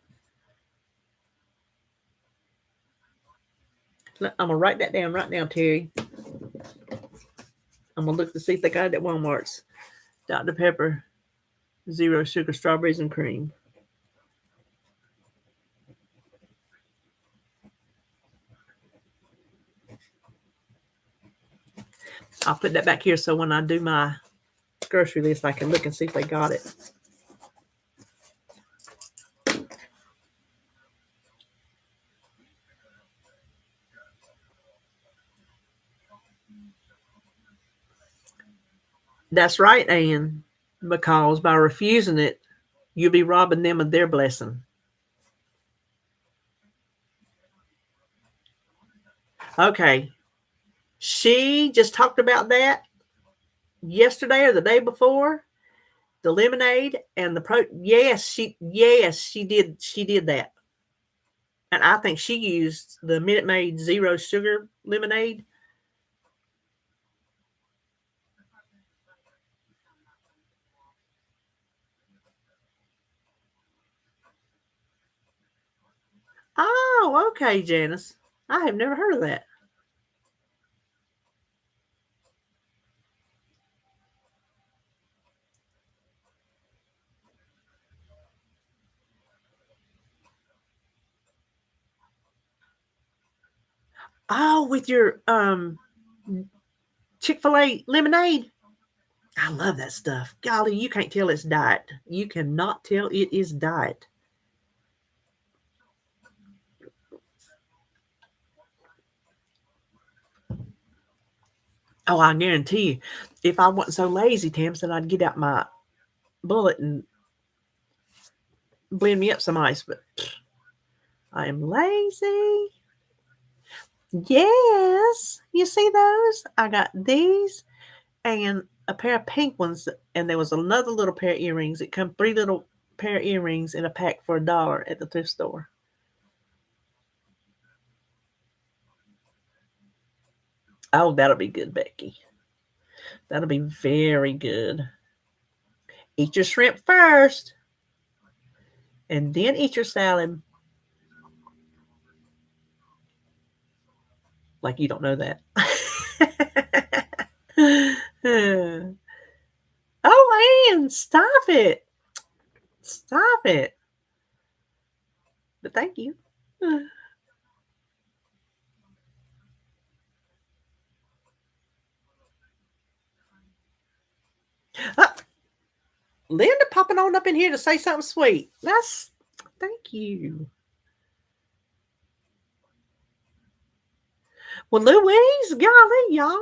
I'm gonna write that down right now, Terry. I'm gonna look to see if they got it at Walmart's. Dr. Pepper, zero sugar, strawberries and cream. I'll put that back here so when I do my grocery list, I can look and see if they got it. That's right, Ann, because by refusing it, you'll be robbing them of their blessing. Okay. She just talked about that yesterday or the day before. The lemonade and the yes, she did that. And I think she used the Minute Maid zero sugar lemonade. Oh, okay, Janice. I have never heard of that. Oh, with your Chick-fil-A lemonade. I love that stuff. Golly, you can't tell it's diet. You cannot tell it is diet. Oh, I guarantee you, if I wasn't so lazy, Tam said I'd get out my bullet and blend me up some ice, but I am lazy. Yes, you see those? I got these and a pair of pink ones, and there was another little pair of earrings. It come 3 little pair of earrings in a pack for $1 at the thrift store. Oh, that'll be good, Becky. That'll be very good. Eat your shrimp first, and then eat your salad. Like you don't know that. Oh, Ann, stop it. Stop it. But thank you. Linda popping on up in here to say something sweet. Thank you. Well, Louise, golly, y'all.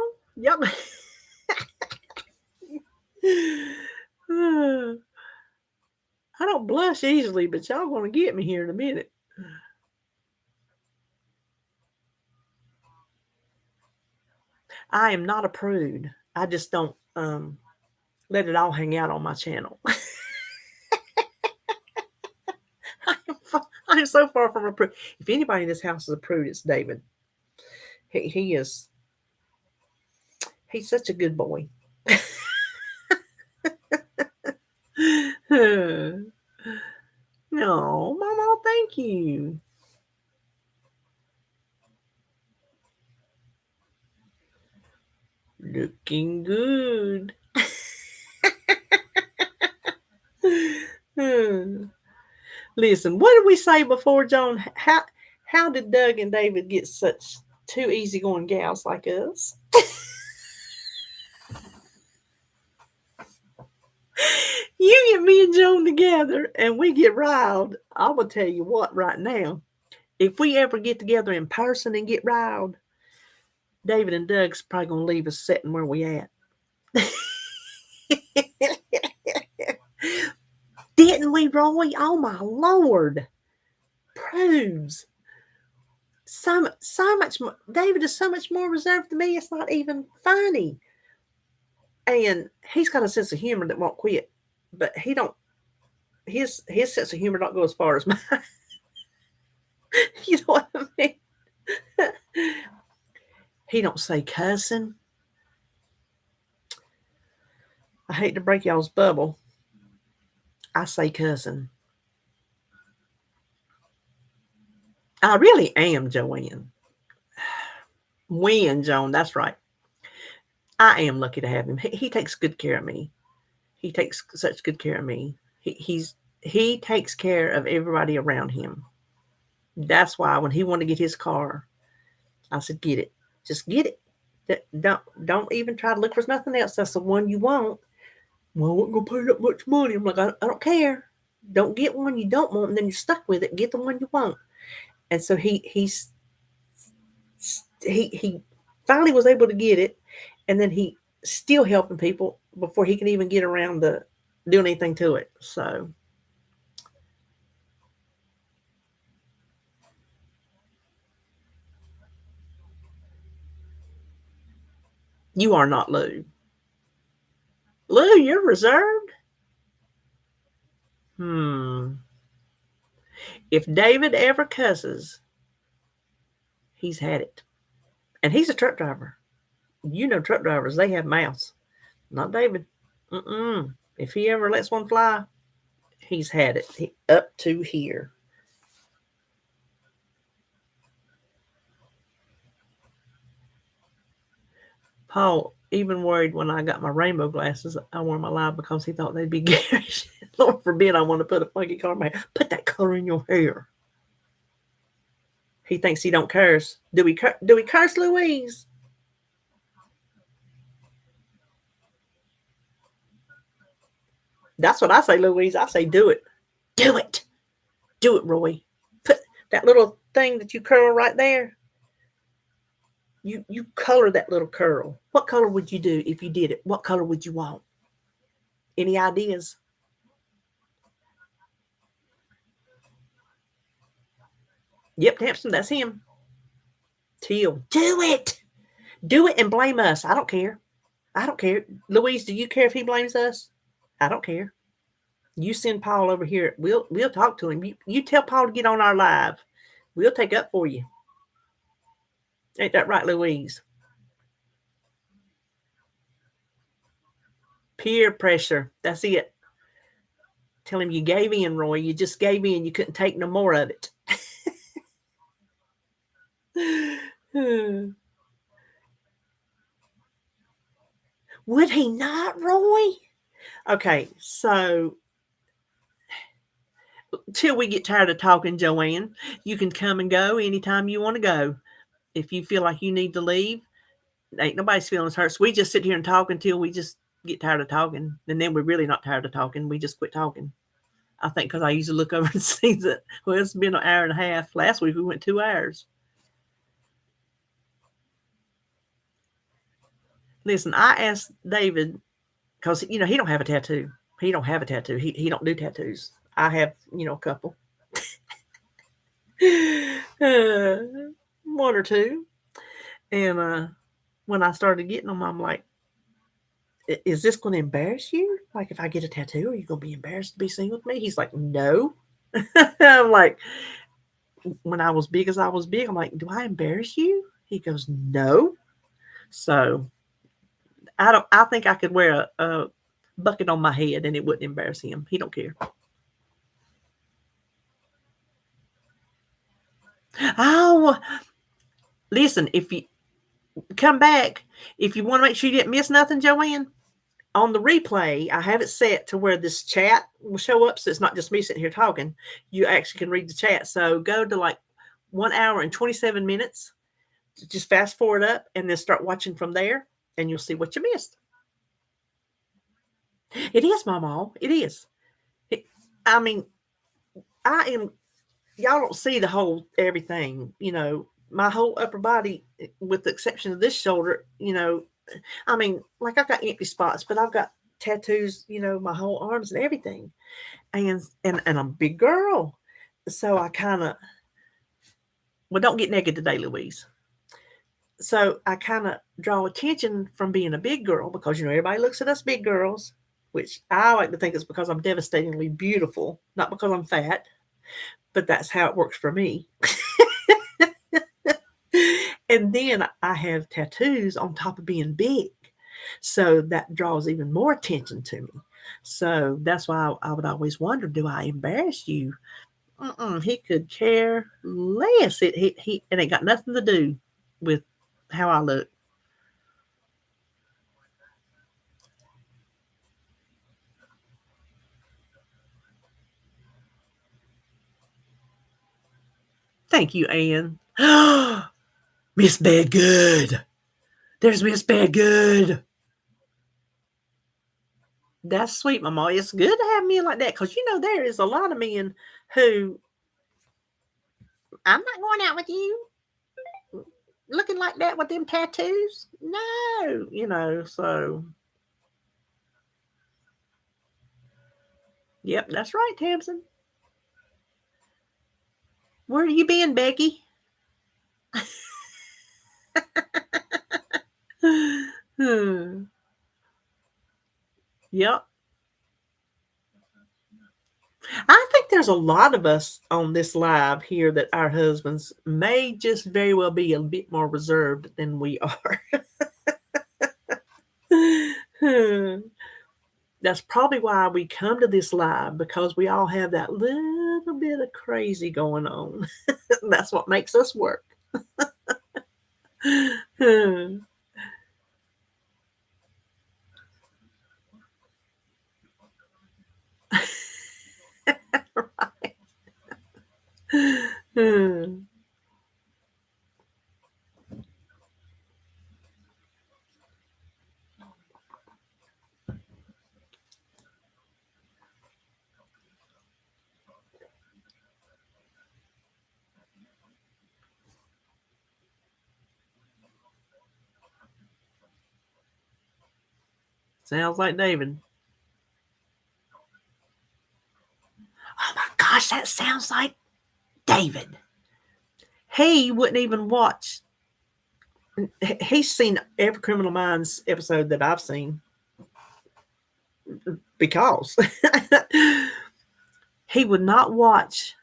I don't blush easily, but y'all gonna get me here in a minute. I am not a prude. I just don't let it all hang out on my channel. I am so far from a prude. If anybody in this house is a prude, it's David. He's such a good boy. No, Mama, thank you. Looking good. Listen, what did we say before, Joan? How did Doug and David get such two easygoing gals like us? You get me and Joan together and we get riled. I will tell you what right now. If we ever get together in person and get riled, David and Doug's probably going to leave us sitting where we at. Didn't we, Roy? Oh, my Lord. Prudes. So much more. David is so much more reserved than me. It's not even funny. And he's got a sense of humor that won't quit. But he don't. His sense of humor don't go as far as mine. You know what I mean? He don't say cussing. I hate to break y'all's bubble. I say cussing. I really am, Joanne. Joan, that's right. I am lucky to have him. He takes good care of me. He takes such good care of me. He takes care of everybody around him. That's why when he wanted to get his car, I said, get it. Just get it. Don't even try to look for nothing else. That's the one you want. Well, I wasn't going to pay that much money. I'm like, I don't care. Don't get one you don't want, and then you're stuck with it. Get the one you want. And so he finally was able to get it, and then he still helping people before he can even get around to doing anything to it. So you are not Lou. Lou, you're reserved? If David ever cusses, he's had it. And he's a truck driver. You know truck drivers, they have mouths. Not David. If he ever lets one fly, he's had it. Up to here. Paul even worried when I got my rainbow glasses, I wore my live because he thought they'd be garish. Lord forbid I want to put a funky color in my hair. Put that color in your hair. He thinks he don't curse. Do we curse, Louise? That's what I say, Louise. I say do it. Do it. Do it, Roy. Put that little thing that you curl right there. You color that little curl. What color would you do if you did it? What color would you want? Any ideas? Yep, Hampson, that's him. Teal. Do it. Do it and blame us. I don't care. I don't care. Louise, do you care if he blames us? I don't care. You send Paul over here. We'll talk to him. You tell Paul to get on our live. We'll take up for you. Ain't that right, Louise? Peer pressure. That's it. Tell him you gave in, Roy. You just gave in. You couldn't take no more of it. Would he not, Roy? Okay, so till we get tired of talking, Joanne, you can come and go anytime you want to go. If you feel like you need to leave, ain't nobody's feelings hurt. So we just sit here and talk until we just get tired of talking. And then we're really not tired of talking. We just quit talking. I think because I usually look over and see that, well, it's been an hour and a half. Last week we went 2 hours. Listen, I asked David, because, he don't have a tattoo. He don't have a tattoo. He don't do tattoos. I have, a couple. 1 or 2. And when I started getting them, I'm like, is this going to embarrass you? Like, if I get a tattoo, are you going to be embarrassed to be seen with me? He's like, no. I'm like, when I was big as I was big, I'm like, do I embarrass you? He goes, no. So I think I could wear a bucket on my head and it wouldn't embarrass him. He don't care. Oh, listen, if you come back, if you want to make sure you didn't miss nothing, Joanne, on the replay, I have it set to where this chat will show up. So it's not just me sitting here talking. You actually can read the chat. So go to like 1 hour and 27 minutes. Just fast forward up and then start watching from there and you'll see what you missed. It is, Mama. It is. I mean, y'all don't see the whole everything, my whole upper body, with the exception of this shoulder, I mean, like I've got empty spots, but I've got tattoos, my whole arms and everything. And I'm a big girl. So I kind of, well, don't get naked today, Louise. So I kind of draw attention from being a big girl because, everybody looks at us big girls, which I like to think is because I'm devastatingly beautiful, not because I'm fat, but that's how it works for me. And then I have tattoos on top of being big. So that draws even more attention to me. So that's why I would always wonder, do I embarrass you? He could care less. It ain't got nothing to do with how I look. Thank you, Anne. Miss Bad Good. There's Miss Bad Good. That's sweet, Mama. It's good to have men like that because, there is a lot of men who, I'm not going out with you looking like that with them tattoos. No, so. Yep, that's right, Tamsin. Where you been, Becky? Yep. I think there's a lot of us on this live here that our husbands may just very well be a bit more reserved than we are. That's probably why we come to this live, because we all have that little bit of crazy going on. That's what makes us work. Right. Sounds like David. Oh my gosh, that sounds like David. He wouldn't even watch. He's seen every Criminal Minds episode that I've seen because he would not watch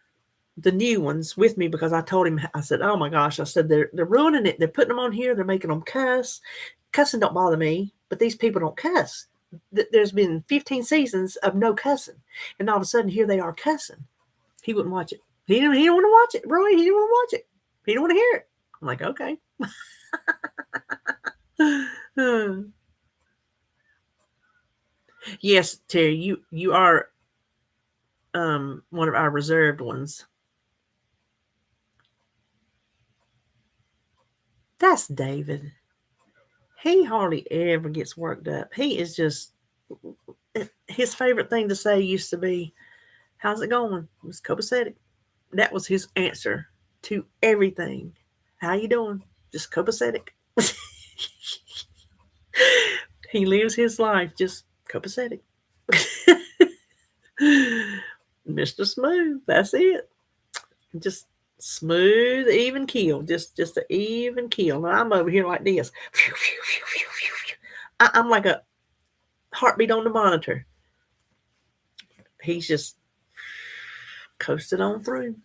the new ones with me because I told him, I said, oh my gosh, I said, they're ruining it. They're putting them on here. They're making them cuss. Cussing don't bother me, but these people don't cuss. There's been 15 seasons of no cussing. And all of a sudden here they are cussing. He wouldn't watch it. He didn't want to watch it, Roy. He didn't want to watch it. He didn't want to hear it. I'm like, okay. Yes, Terry, you are one of our reserved ones. That's David. He hardly ever gets worked up. He is just, his favorite thing to say used to be, how's it going? It was copacetic. That was his answer to everything. How you doing? Just copacetic. He lives his life just copacetic. Mr. Smooth, that's it. Just smooth, even keel. Just an even keel. And I'm over here like this. I'm like a heartbeat on the monitor. He's just coasted on through.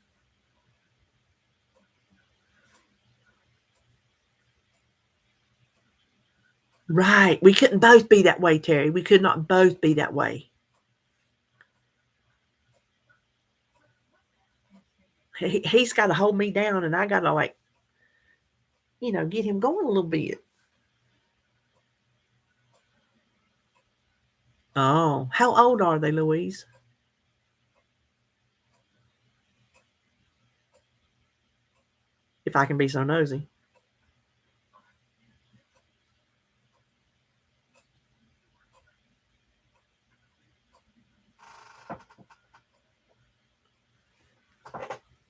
Right. We couldn't both be that way, Terry. We could not both be that way. He's got to hold me down, and I got to, like, get him going a little bit. Oh, how old are they, Louise? If I can be so nosy.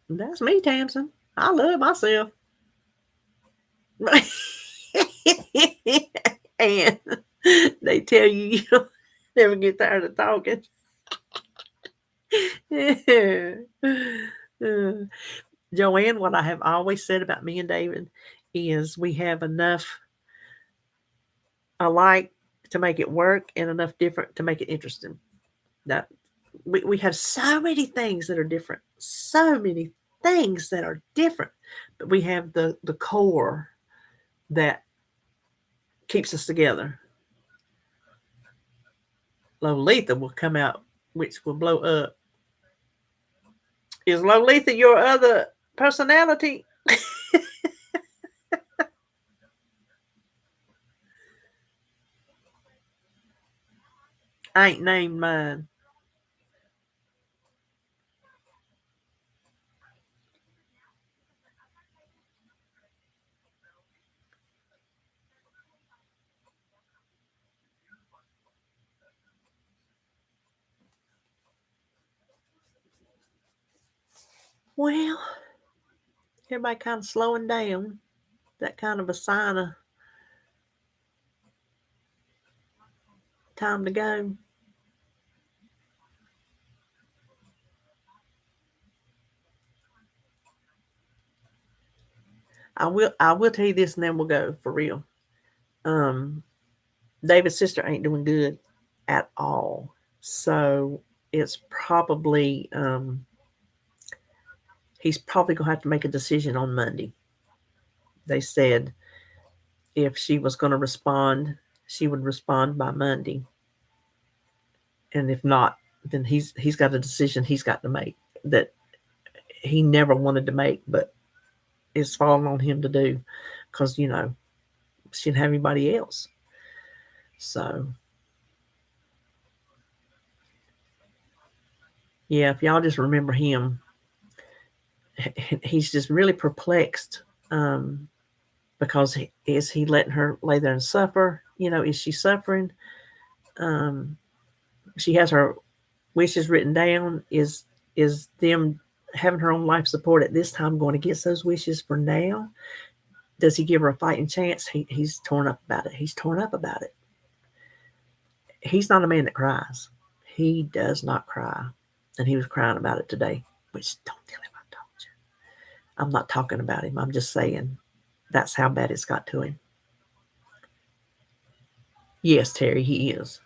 That's me, Tamsin. I love myself. And they tell you don't never get tired of talking. Joanne, what I have always said about me and David is we have enough alike to make it work and enough different to make it interesting. That we have so many things that are different. So many things that are different. But we have the core that keeps us together. Lolita will come out, which will blow up. Is Lolita your other personality? I ain't named mine. Well, everybody kind of slowing down. That kind of a sign of time to go. I will tell you this, and then we'll go for real. David's sister ain't doing good at all, so it's probably he's probably gonna have to make a decision on Monday. They said if she was going to respond, she would respond by Monday, and if not, then he's got a decision he's got to make that he never wanted to make, but it's falling on him to do because she didn't have anybody else. So yeah, if y'all just remember him, he's just really perplexed because is he letting her lay there and suffer? Is she suffering? She has her wishes written down. Is them having her own life support at this time going against those wishes for now? Does he give her a fighting chance? He's torn up about it. He's torn up about it. he's not a man that cries. He does not cry. And he was crying about it today, which don't tell him I told you. I'm not talking about him. I'm just saying that's how bad it's got to him. Yes, Terry, he is.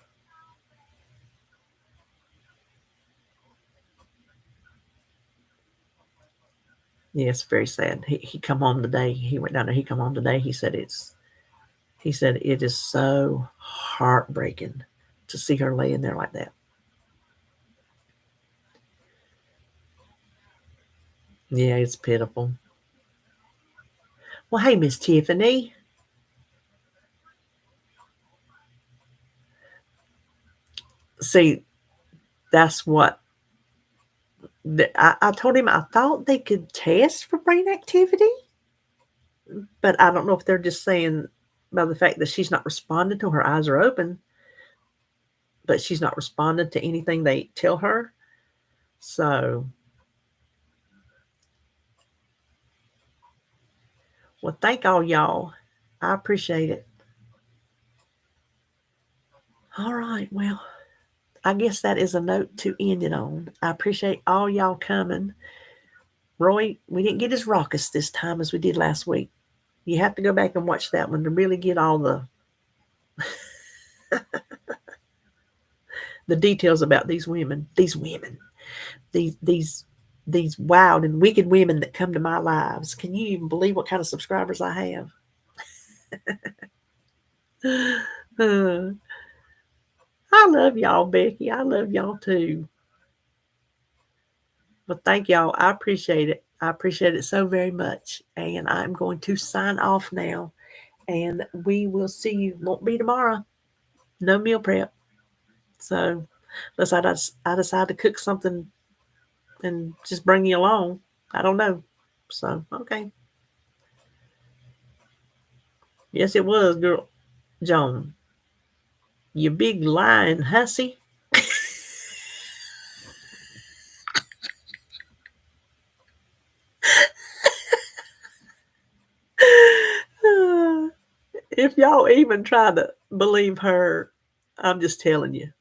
Yes, very sad. He come home today. He went down there. He come home today. He said it is so heartbreaking to see her laying there like that. Yeah, it's pitiful. Well, hey, Miss Tiffany. See, that's what I told him. I thought they could test for brain activity, but I don't know if they're just saying by the fact that she's not responding till her eyes are open, but she's not responding to anything they tell her. So, well, thank all y'all. I appreciate it. All right. Well, I guess that is a note to end it on. I appreciate all y'all coming. Roy, we didn't get as raucous this time as we did last week. You have to go back and watch that one to really get all the details about these women, these wild and wicked women that come to my lives. Can you even believe what kind of subscribers I have? I love y'all, Becky. I love y'all too. Well, thank y'all. I appreciate it. I appreciate it so very much. And I'm going to sign off now. And we will see you. Won't be tomorrow. No meal prep. So unless I decide to cook something and just bring you along. I don't know. So, okay. Yes, it was, girl. Joan. You big lying hussy. If y'all even try to believe her, I'm just telling you.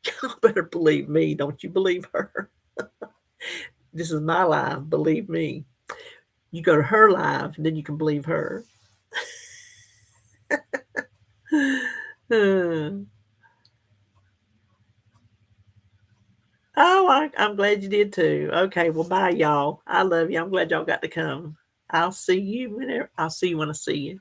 Y'all better believe me. Don't you believe her? This is my live. Believe me. You go to her live, and then you can believe her. Oh, I'm glad you did too. Okay, well, bye, y'all. I love you. I'm glad y'all got to come. I'll see you when I see you.